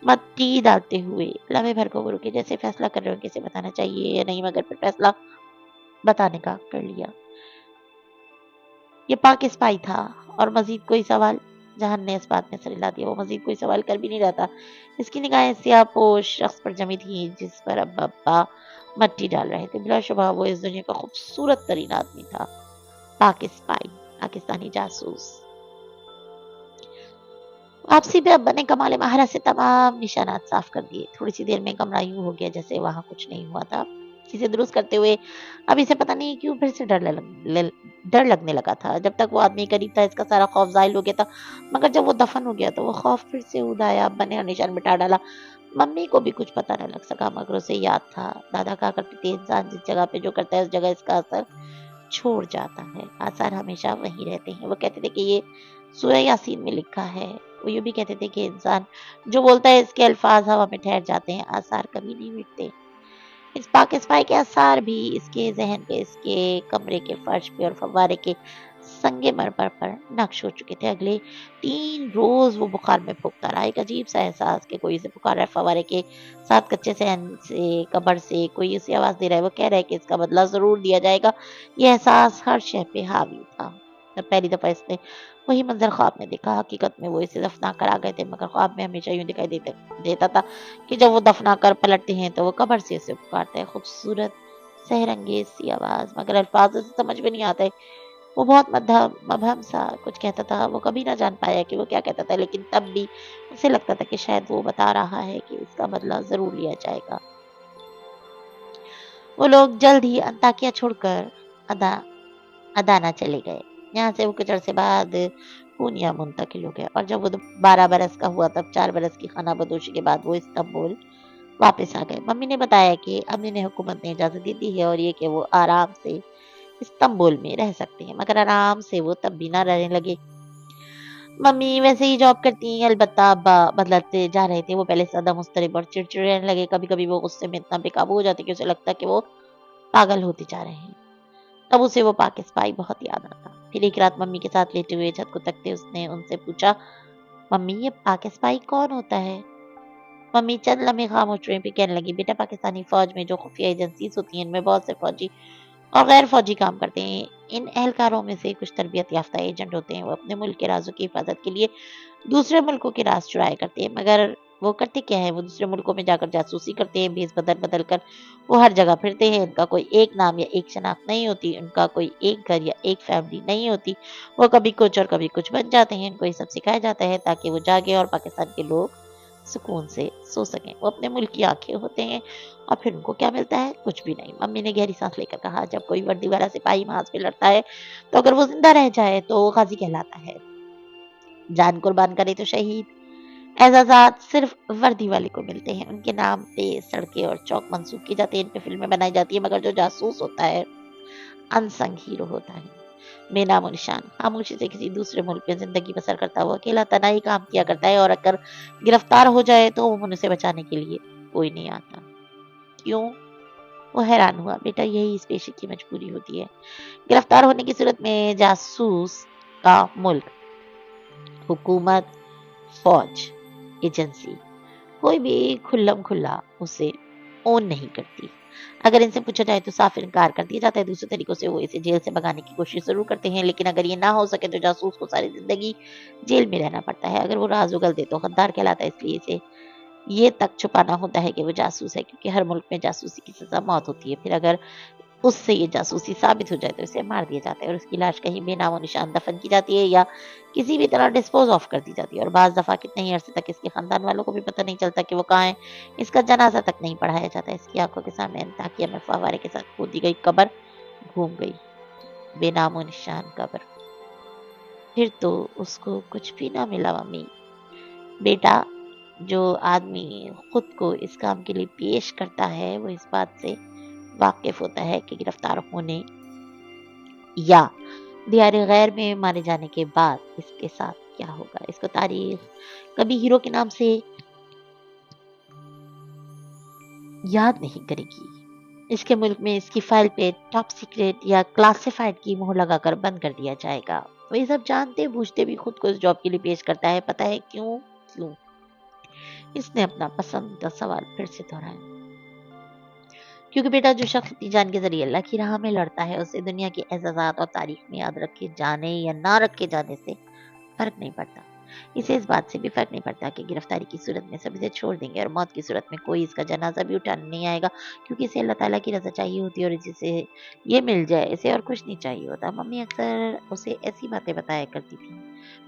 मट्टी डालते हुए लम्हे भर को वो रुके, जैसे फैसला कर रहे हो किसे बताना चाहिए या नहीं, मगर फिर फैसला बताने का कर लिया। ये पाक स्पाई था। और मजीद कोई सवाल? जहान ने इस बात में सर हिला दिया। वो मजीद कोई सवाल कर भी नहीं रहा था। इसकी निगाहें सियाहपोश शख्स पर जमी थी जिस पर अब अब्बा मट्टी डाल रहे थे। बिलाशुबा वो इस दुनिया का खूबसूरत तरीन आदमी था। पाक स्पाई, पाकिस्तानी जासूस। वापसी पे अब्बा ने कमाल महारत से तमाम निशानात साफ कर दिए। थोड़ी सी देर में कमरा यूं हो गया जैसे वहां कुछ नहीं हुआ था। चीजें दुरुस्त करते हुए अब इसे पता नहीं क्यों फिर से डर लगने लगा था। जब तक वो आदमी करीब था इसका सारा खौफ जाहिल हो गया था, मगर जब वो दफन हो गया तो वो खौफ फिर से उदाया। अब्बा ने निशान मिटा डाला। मम्मी को भी कुछ पता न लग सका, मगर उसे याद था दादा कहा करते थे, इंसान जिस जगह पे जो करता है उस जगह इसका असर छोड़ जाता है। आसार हमेशा वहीं रहते हैं। वो कहते थे कि ये सूरह यासीन में लिखा है। वो यूँ भी कहते थे कि इंसान जो बोलता है इसके अल्फाज हवा में ठहर जाते हैं, आसार कभी नहीं मिटते। इस पाक स्पाई के आसार भी इसके जहन पे, इसके कमरे के फर्श पे और फव्वारे के संगे मरमर पर नक्श हो चुके थे। अगले 3 रोज वो बुखार में फूकता रहा। एक अजीब सा एहसास कि कोई इसे पुकार रहा है। फव्वारे के साथ कच्चे सहन से, कब्र से कोई इसे आवाज दे रहा है। वो कह रहा है कि इसका बदला जरूर दिया जाएगा। ये एहसास हर शय पे हावी था। जब पहली दफा इसने वही मंजर ख्वाब में देखा, हकीकत में वो इसे दफना कर आ गए थे, मगर ख्वाब में हमेशा यूं दिखाई देता था कि जब वो दफना कर पलटते हैं तो वो कब्र से उसे पुकारते हैं। खूबसूरत सहरंगेज सी आवाज, मगर अल्फाज उसे समझ में नहीं आते। वो बहुत मध्यम मबहम सा कुछ कहता था। वो कभी ना जान पाया कि वो क्या कहता था, लेकिन तब भी उसे लगता था कि शायद वो बता रहा है कि इसका बदला जरूर लिया जाएगा। वो लोग जल्द ही अंताकिया छोड़कर अदा अदाना चले गए। यहाँ से वो कुछ अरसे बाद पूनिया मुंतकिल हो गया, और जब वो 12 बरस का हुआ तब 4 बरस की खाना बदोशी के बाद वो इस्तांबुल वापस आ गए। मम्मी ने बताया कि अम्मी ने हुकूमत ने इजाजत दे दी है और ये कि वो आराम से इस्तांबुल में रह सकते हैं, मगर आराम से वो तब भी ना रहने लगे। मम्मी वैसे ही जॉब करती हैं, अलबत्ता अब्बा बदलते जा रहे थे। वो पहले से ज्यादा मुस्तरिब और चिड़चिड़े रहने लगे। कभी कभी वो गुस्से में इतना बेकाबू हो जाते कि उसे लगता कि वो पागल होते जा रहे हैं। तब उसे वो पाक स्पाई बहुत याद आता। फिर एक रात मम्मी के साथ लेटे हुए छत को तकते उसने उनसे पूछा, मम्मी ये पाक स्पाई कौन होता है? मम्मी चंद लम्हे खामोश रही, फिर कहने लगी, बेटा पाकिस्तानी फौज में जो खुफिया एजेंसीज होती हैं इनमें बहुत से फौजी और गैर फौजी काम करते हैं। इन एहलकारों में से कुछ तरबियत याफ्ता एजेंट होते हैं। वो अपने मुल्क के राजों की हिफाजत के लिए दूसरे मुल्कों के राज चुराया करते हैं, मगर वो करते क्या है, वो दूसरे मुल्कों में जाकर जासूसी करते हैं। भेस बदल बदल कर वो हर जगह फिरते हैं। इनका कोई एक नाम या एक शनाख्त नहीं होती। उनका कोई एक घर या एक फैमिली नहीं होती। वो कभी कुछ और कभी कुछ बन जाते हैं। इनको ये सब सिखाया जाता है ताकि वो जागे और पाकिस्तान के लोग सुकून से सो सकें। वो अपने मुल्क की आंखें होते हैं और फिर उनको क्या मिलता है? कुछ भी नहीं। मम्मी ने गहरी सांस लेकर कहा, जब कोई वर्दी वाला सिपाही महाज पे लड़ता है तो अगर वो जिंदा रह जाए तो वो गाजी कहलाता है, जान कुर्बान करे तो शहीद। एजाजात सिर्फ वर्दी वाले को मिलते हैं। उनके नाम पे सड़कें और चौक मंसूब की जाती है, इन पे फिल्में बनाई जाती है, मगर जो जासूस होता है अनसंग हीरो होता है, बेनामो निशान, खामोशी से किसी दूसरे मुल्क में जिंदगी बसर करता हुआ अकेला तनाई काम किया करता है, और अगर गिरफ्तार हो जाए तो वो उसे बचाने के लिए कोई नहीं आता। क्यों? वो हैरान हुआ। बेटा, यही इस पेशे की मजबूरी होती है। गिरफ्तार होने की सूरत में जासूस का मुल्क, हुकूमत, फौज, एजेंसी कोई भी खुल्लम खुल्ला उसे ओन नहीं करती। अगर इनसे पूछा जाए तो साफ इनकार कर दिया जाता है। दूसरे तरीकों से वो इसे जेल से भगाने की कोशिश जरूर करते हैं, लेकिन अगर ये ना हो सके तो जासूस को सारी जिंदगी जेल में रहना पड़ता है। अगर वो राज उगल दे तो गद्दार कहलाता है। इसलिए इसे ये तक छुपाना होता है कि वो जासूस है, क्योंकि हर मुल्क में जासूसी की सजा मौत होती है। फिर अगर उससे ये जासूसी साबित हो जाए तो इसे मार दिया जाता है और उसकी लाश कहीं बेनामो निशान दफन की जाती है या किसी भी तरह डिस्पोज ऑफ कर दी जाती है। और बाज दफा कितने ही अरसे तक इसके खानदान वालों को भी पता नहीं चलता कि वो कहाँ है। इसका जनाजा तक नहीं पढ़ाया जाता। इसकी आंखों के सामने अंताकिया में फव्वारे के साथ खोदी गई कब्र घूम गई, बेनामो निशान कब्र। फिर तो उसको कुछ भी ना मिला मम्मी। बेटा, जो आदमी खुद को इस काम के लिए पेश करता है वो इस बात से वाकिफ होता है कि गिरफ्तार होने या दियार गैर में मारे जाने के बाद इसके साथ क्या होगा। इसको तारीख कभी हीरो के नाम से याद नहीं करेगी। इसके मुल्क में इसकी फाइल पे टॉप सीक्रेट या क्लासिफाइड की मोहर लगाकर बंद कर दिया जाएगा। वो ये सब जानते बूझते भी खुद को इस जॉब के लिए पेश करता है। पता है क्यों? क्यों? इसने अपना पसंदीदा सवाल फिर से दोहराया। क्योंकि बेटा, जो शख्स अपनी जान के जरिए अल्लाह की राह में लड़ता है उसे दुनिया के एजाजात और तारीख में याद रखे जाने या ना रखे जाने से फर्क नहीं पड़ता। इसे इस बात से भी फर्क नहीं पड़ता कि गिरफ्तारी की सूरत में सब इसे छोड़ देंगे और मौत की सूरत में कोई इसका जनाजा भी उठाने नहीं आएगा, क्योंकि इसे अल्लाह ताला की रजा चाहिए होती है और जिसे ये मिल जाए इसे और कुछ नहीं चाहिए होता। मम्मी अक्सर उसे ऐसी बातें बताया करती थी,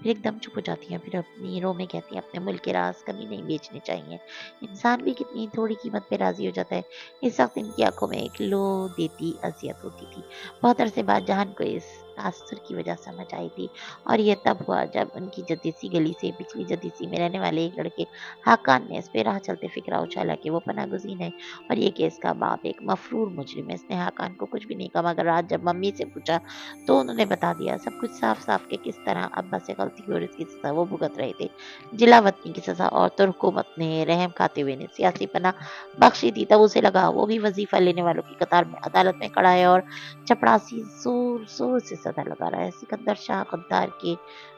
फिर एकदम चुप हो जाती हैं, फिर अपनी रो में कहती हैं अपने मुल्क के राज कभी नहीं बेचने चाहिए। इंसान भी कितनी थोड़ी कीमत पे राजी हो जाता है। इस वक्त इनकी आंखों में एक लो देती अजियत होती थी। बहुत अरसे बाद जहान को इस तासुर की वजह समझ आई थी, और ये तब हुआ जब उनकी जद्दीसी गली से पिछली जद्दीसी में रहने वाले एक लड़के हाकान ने इस पे राह चलते फिक्रा उछाला कि वो पनागुज़ीन है और ये कि इसका बाप एक मफरूर मुजरिम है। इसने हाकान को कुछ भी नहीं कहा, मगर रात जब मम्मी से पूछा तो उन्होंने बता दिया सब कुछ साफ साफ कि किस तरह अब्बा से गलती हुई और इसकी सजा वो भुगत रहे थे। जिला वतनी की सजा, और तो हुकूमत ने रहम खाते हुए ने सियासी पनाह बख्शी थी। तब उसे लगा वो भी वजीफा लेने वालों की कतार में अदालत में खड़ा है और चपड़ासी जोर जोर से सदा लगा रहा है। सिकंदर शाह गद्दार के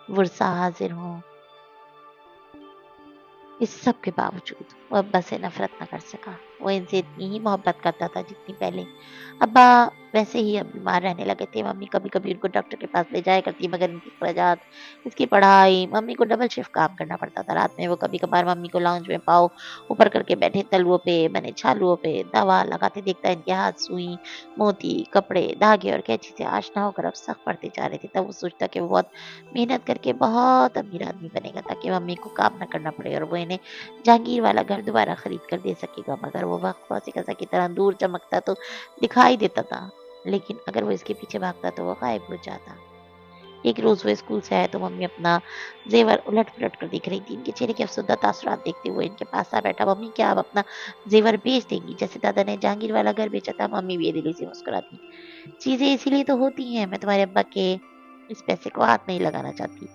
वर्सा हाजिर हों। इस सब के बावजूद वो अब्बा से नफरत न कर सका। वो इनसे इतनी ही मोहब्बत करता था जितनी पहले। अब्बा वैसे ही अब बीमार रहने लगे थे। मम्मी कभी कभी उनको डॉक्टर के पास ले जाया करती, मगर इनकी अखराजात, इसकी पढ़ाई, मम्मी को डबल शिफ्ट काम करना पड़ता था। रात में वो कभी कभार मम्मी को लाउंज में पाँव ऊपर करके बैठे तलुओं पे बने छालुओं पे दवा लगाते देखता। इनके हाथ सुई, मोती, कपड़े, धागे और कैंची से आशना होकर अब सख्त पड़ते जा रहे थे। तब वो सोचता कि वो बहुत मेहनत करके बहुत अमीर आदमी बनेगा ताकि मम्मी को काम न करना पड़े और वो इन्हें जहांगीर वाला घर दोबारा खरीद कर दे सकेगा। मगर वो वक्त फौसी कसा की तरह दूर चमकता तो दिखाई देता था, लेकिन अगर वो इसके पीछे भागता तो वो गायब हो जाता। एक रोज वो स्कूल से आया तो मम्मी अपना जेवर उलट पुलट कर दिख रही थी। इनके चेहरे के अफसरदा तासुरात देखते हुए इनके पास आ बैठा। मम्मी, क्या आप अपना जेवर बेच देंगी? जैसे दादा ने जहांगीर वाला घर बेचा था। मम्मी बेदिली से मुस्कुराती, चीजें इसीलिए तो होती हैं, मैं तुम्हारे अब्बा के इस पैसे को हाथ नहीं लगाना चाहती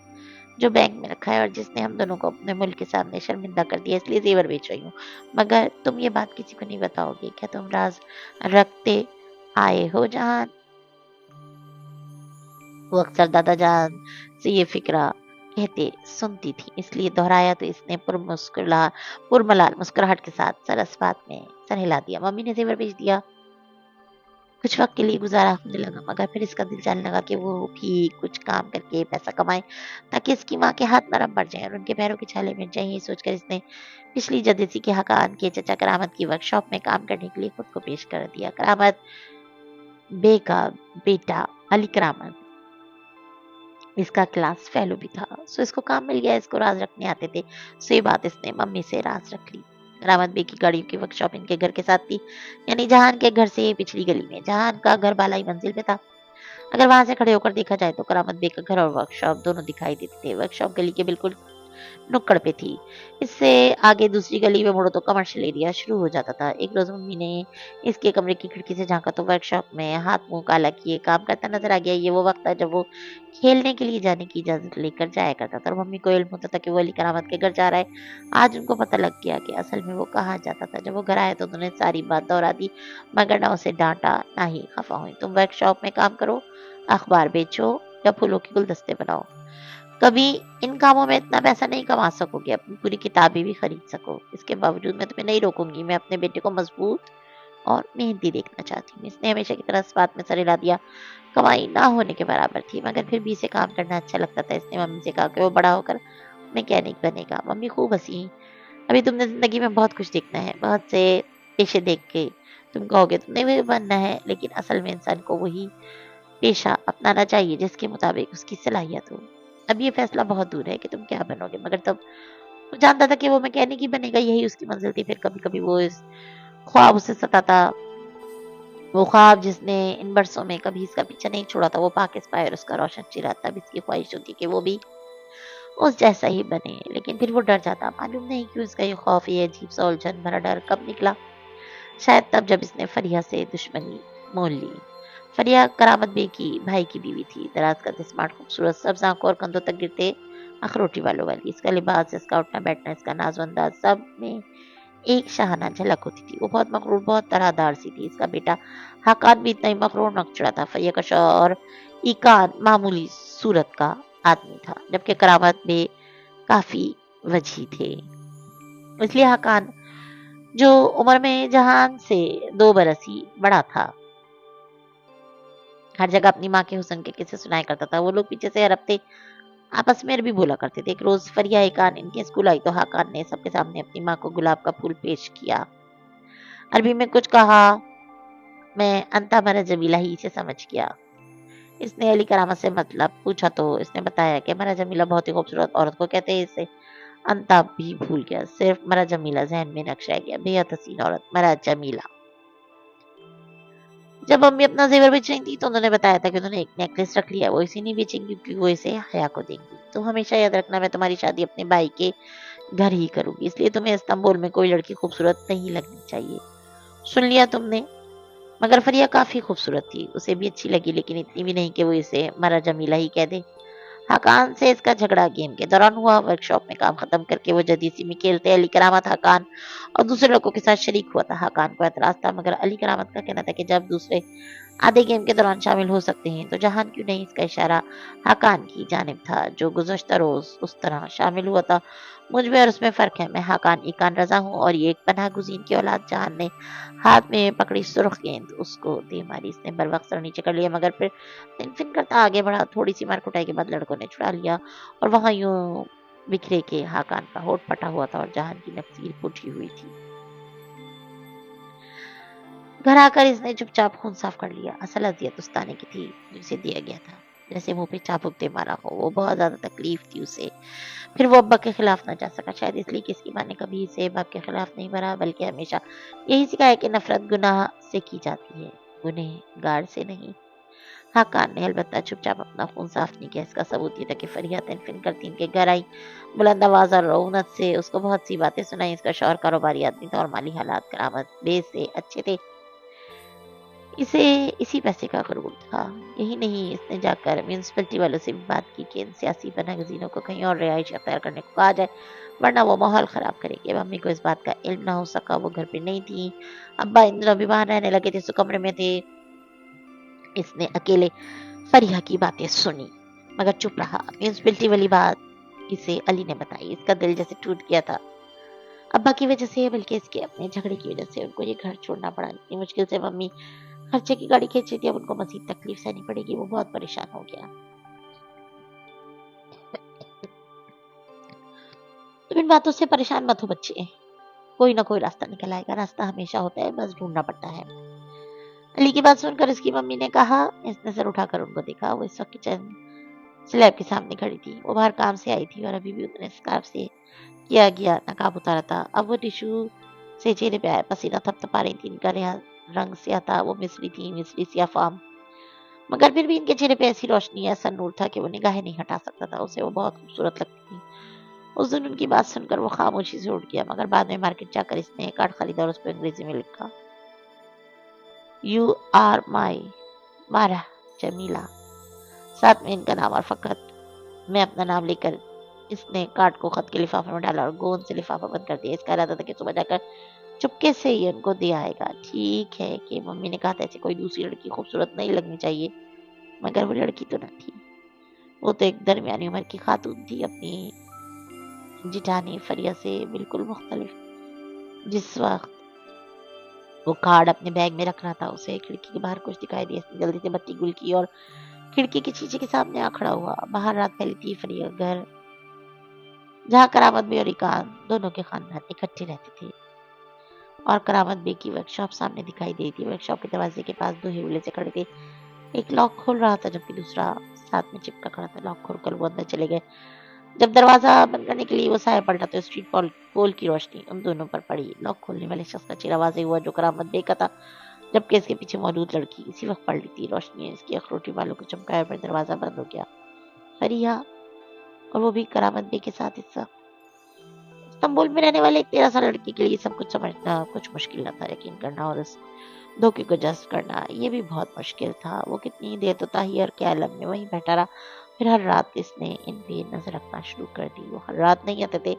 जो बैंक में रखा है और जिसने हम दोनों को अपने मुल्क के सामने शर्मिंदा कर दिया, इसलिए जेवर बेच रही हूँ। मगर तुम ये बात किसी को नहीं बताओगे क्या? तुम राज रखते आए हो जहां? वो अक्सर दादा जान से ये फिक्रा कहते सुनती थी, इसलिए दोहराया तो इसने पुरमलाल मुस्कुराहट के साथ सरस बात में सर हिला दिया। मम्मी ने जेवर बेच दिया। कुछ वक्त के लिए गुजारा होने लगा, मगर फिर इसका दिल चाहने लगा कि वो भी कुछ काम करके पैसा कमाए ताकि इसकी माँ के हाथ नरम पड़ जाए और उनके पैरों की छाले मिट जाए। ये सोचकर इसने पिछली जदेसी के हकान के चचा करामत की वर्कशॉप में काम करने के लिए खुद को पेश कर दिया। करामत बे का बेटा अली करामत इसका क्लास फेलो भी था, सो इसको काम मिल गया, इसको राज रखने आते थे। सो ये बात इसने मम्मी से राज रख ली। करामत बे की गाड़ियों की वर्कशॉप इनके घर के साथ थी, यानी जहान के घर से पिछली गली में। जहान का घर बालाई मंजिल पे था। अगर वहां से खड़े होकर देखा जाए तो करामत बे का घर और वर्कशॉप दोनों दिखाई देते थे। वर्कशॉप गली के बिल्कुल नुक्कड़ पे थी। इससे आगे दूसरी गली में मुड़ो तो कमर्शियल एरिया शुरू हो जाता था। एक रोज मम्मी ने इसके कमरे की खिड़की से झांका तो वर्कशॉप में हाथ मुंह काला किए काम करता नजर आ गया। ये वो वक्त था जब वो खेलने के लिए जाने की इजाजत लेकर जाया करता था और मम्मी को इल्म होता था कि वो अली करामत के घर जा रहा है। आज उनको पता लग गया कि असल में वो कहाँ जाता था। जब वो घर आए तो उन्होंने सारी बात दोहरा दी, मगर ना उसे डांटा ना ही खफा हुई। तुम वर्कशॉप में काम करो, अखबार बेचो या फूलों के गुलदस्ते बनाओ, कभी इन कामों में इतना पैसा नहीं कमा सकोगे अपनी पूरी किताबें भी खरीद सको। इसके बावजूद मैं तुम्हें नहीं रोकूंगी। मैं अपने बेटे को मजबूत और मेहनती देखना चाहती हूँ। इसने हमेशा की तरह इस बात में सर हिला दिया। कमाई ना होने के बराबर थी, मगर फिर भी इसे काम करना अच्छा लगता था। इसने मम्मी से कहा कि वो बड़ा होकर मैकेनिक बनेगा। मम्मी खूब हंसी। अभी तुमने जिंदगी में बहुत कुछ देखना है, बहुत से पेशे देख के तुम कहोगे तुमने भी बनना है, लेकिन असल में इंसान को वही पेशा अपनाना चाहिए जिसके मुताबिक उसकी सलाहियत हो। अब ये फैसला बहुत दूर है कि तुम क्या बनोगे, मगर तब वो जानता था कि वो मैकेनिक ही बनेगा, यही उसकी मंजिल थी। फिर कभी कभी वो इस ख्वाब उसे सताता, वो ख्वाब जिसने इन बरसों में कभी इसका पीछा नहीं छोड़ा था। वो पाक स्पायर उसका रोशन चिराग। तब इसकी ख्वाहिश होती कि वो भी उस जैसा ही बने, लेकिन फिर वो डर जाता। मालूम नहीं क्यों इसका ये खौफ, ये अजीब सा उलझन भरा डर कब निकला। शायद तब जब इसने फरिया से दुश्मनी मोल ली। फरिया करामत बे की भाई की बीवी थी। दराज का स्मार्ट, खूबसूरत, सब्ज आंखों और कंधों तक गिरते अखरोटी बालों वाली। इसका लिबास, इसका उठना बैठना, इसका नाज़ो अंदाज, सब में एक शाहाना झलक होती थी। वो बहुत मकरूर, बहुत तरहदार सी थी। इसका बेटा हाकान भी इतना ही मकरूर नकचड़ा था। फरिया का शौहर इकान मामूली सूरत का आदमी था, जबकि करामत बे काफी वजी थे। इसलिए हाकान, जो उम्र में जहान से 2 बरस ही बड़ा था, हर जगह अपनी माँ के हुस्न के किस्से सुनाया करता था। वो लोग पीछे से हर हफ्ते आपस में अरबी बोला करते थे। एक रोज फरिया खान इनके स्कूल आई तो हाकान ने सबके सामने अपनी माँ को गुलाब का फूल पेश किया। अरबी में कुछ कहा, मैं अंता मरा जमीला ही इसे समझ गया। इसने अली करामत से मतलब पूछा तो इसने बताया कि मरा जमीला बहुत ही खूबसूरत औरत को कहते हैं। इसे अंता भी भूल गया, सिर्फ मरा जमीला जहन में नक्श रह गया। बेहद हसीन औरत मरा जमीला। जब मम्मी अपना जेवर बेच रही थी तो उन्होंने बताया था कि उन्होंने एक नेकलेस रख लिया, वो इसे नहीं बेचेंगी क्योंकि वो इसे हया को देंगी। तो हमेशा याद रखना, मैं तुम्हारी शादी अपने भाई के घर ही करूंगी, इसलिए तुम्हें इस्तांबुल में कोई लड़की खूबसूरत नहीं लगनी चाहिए। सुन लिया तुमने। मगर फरिया काफी खूबसूरत थी, उसे भी अच्छी लगी, लेकिन इतनी भी नहीं कि वो इसे मरा जमीला ही कह दे। हकान से इसका झगड़ा गेम के दौरान हुआ। वर्कशॉप में काम खत्म करके वो जदीसी में खेलते अली करामत, हकान और दूसरे लोगों के साथ शरीक हुआ था। हकान को एतराज था, मगर अली करामत का कहना था कि जब दूसरे आधे गेम के दौरान शामिल हो सकते हैं तो जहान क्यों नहीं। इसका इशारा हकान की जानिब था, जो गुज़श्ता रोज उस तरह शामिल हुआ था। मुझ में और उसमें फर्क है। मैं हकान इकान रजा हूँ और ये एक पनाह गुज़ीन की औलाद। जहान ने हाथ में पकड़ी सुर्ख गेंद उसको दे मारी। इसने बर वक्त सर नीचे कर लिया, मगर फिर फिन करता आगे बढ़ा। थोड़ी सी मार कुटाई के बाद लड़कों ने छुड़ा लिया और वहां यूं बिखरे के हाकान का होठ फटा हुआ था और जहान की नफसीर फूटी हुई थी। घर आकर इसने चुपचाप खून साफ कर लिया। असल अजियत उस्ताने की थी जो इसे दिया गया था, जैसे मुंह पे चाबुक दे मारा हो। वो बहुत ज्यादा तकलीफ थी उसे। फिर वो अब्बा के खिलाफ ना जा सका, शायद इसलिए कि इसकी माँ ने कभी इसे बाप के खिलाफ नहीं भरा, बल्कि हमेशा यही सिखाया कि नफरत गुनाह से की जाती है, गुनहगार से नहीं। हाकान ने अलबत्ता चुपचाप अपना खून साफ नहीं किया। इसका सबूत ये था कि फरिया तनफिन करती इनके घर आई, बुलंद आवाज और रऊनत से उसको बहुत सी बातें सुनाई। इसका शौहर कारोबारी आदमी था और माली हालात करामत बे से अच्छे थे। इसे इसी पैसे का गरूर था। यही नहीं, इसने जाकर म्यूनसिपैलिटी वालों से भी बात की कि इन सियासी पनागज़ीनों को कहीं और रिहाइश अख्तियार करने को कहा जाए, वरना वो माहौल खराब करेंगे। मम्मी को इस बात का इल्म ना हो सका, वो घर पे नहीं थी। अब्बा इन दिनों बीमार रहने लगे थे, सो कमरे में थे। इसने अकेले फरिया की बातें सुनी, मगर चुप रहा। म्यूनसिपैलिटी वाली बात इसे अली ने बताई। इसका दिल जैसे टूट गया था, अब्बा की वजह से, बल्कि इसके अपने झगड़े की वजह से। उनको ये घर छोड़ना पड़ा। इतनी मुश्किल से मम्मी खर्चे की गाड़ी खींच रही थी, अब उनको मजीद तकलीफ सहनी पड़ेगी। वो बहुत परेशान हो गया। तुम इन बातों से परेशान मत हो बच्चे, कोई ना कोई रास्ता निकल आएगा। रास्ता हमेशा होता है, बस ढूंढना पड़ता है। अली की बात सुनकर इसकी मम्मी ने कहा। इसने सर उठाकर उनको देखा। वो इस वक्त किचन स्लैब के सामने खड़ी थी। वो बाहर काम से आई थी और अभी भी उन्होंने स्कार्फ से किया गया नकाब उतारा था। अब वो टिश्यू से चेहरे पे आया पसीना थपथपा रही थी। इनका रंग सिया था, वो मिस्री थी, मिस्री सिया फार्म, मगर फिर भी इनके चेहरे पे ऐसी रोशनी, ऐसा नूर था कि वो निगाहें नहीं हटा सकता था उसे। वो बहुत खूबसूरत लगती थी। उस दिन उनकी बात सुनकर वो खामोशी से उठ गया, मगर बाद में मार्केट जाकर इसने एक कार्ड खरीदा और उस पर अंग्रेजी में लिखा, यू आर माई मारा जमीला, साथ में इनका नाम और फकत मैं अपना नाम लेकर इसने कार्ड को खत के लिफाफे में डाला और गोंद से लिफाफा बंद कर दिया। इसका इरादा था कि सुबह जाकर चुपके से ही उनको दे आएगा। ठीक है कि मम्मी ने कहा था ऐसे कोई दूसरी लड़की खूबसूरत नहीं लगनी चाहिए, मगर वो लड़की तो न थी। वो तो एक दरमियानी उम्र की खातून थी, अपनी जिठानी फरिया से बिल्कुल मुख्तलिफ। जिस वक्त वो कार्ड अपने बैग में रख रहा था, उसे खिड़की के बाहर कुछ दिखाई दिया। इसने जल्दी से बत्ती गुल की और खिड़की के शीशे के सामने आ खड़ा हुआ। बाहर रात फैली थी। फरिया घर जहाँ करामत बे और इकान दोनों के खानदान इकट्ठे रहते थे, और करामत बे की वर्कशॉप सामने दिखाई दे रही थी। वर्कशॉप के दरवाजे के पास दो हिवले से खड़े थे। एक लॉक खोल रहा था जबकि दूसरा साथ में चिपका खड़ा था। लॉक खोलकर वो अंदर चले गए। जब दरवाजा बंद करने के लिए वो साया पलटा तो स्ट्रीट पोल की रोशनी उन दोनों पर पड़ी। लॉक खोलने वाले शख्स का चेहरा वाज़ेह हुआ, जो करामत बे का था, जबकि इसके पीछे मौजूद लड़की इसी वक्त पलटी थी। रोशनी ने इसकी अखरोटी बालों को चमकाया, पर दरवाजा बंद हो गया। फरिया, और वो भी करामत बे के साथ हिस्सा। इस्तांबुल में रहने वाले एक 13 साल लड़की के लिए सब कुछ समझना कुछ मुश्किल न था। यकीन करना और उस धोखे को जज्ब करना ये भी बहुत मुश्किल था। वो कितनी देर तो ताहिर के आलम में वहीं बैठा रहा। फिर हर रात इसने इन पे नजर रखना शुरू कर दी। वो हर रात नहीं आते थे,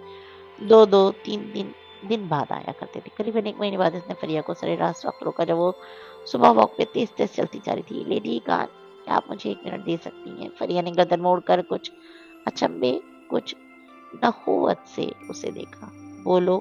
दो दो तीन दिन बाद आया करते थे। करीबन एक महीने बाद इसने फरिया को सरेराह वक्त रोका, जब वो सुबह वॉक पे तेज तेज चलती जा रही थी। लेडी कान, क्या आप मुझे 1 मिनट दे सकती हैं? फरिया ने गर्दन मोड़कर कुछ अचंभे, कुछ नखुवत से उसे देखा। बोलो,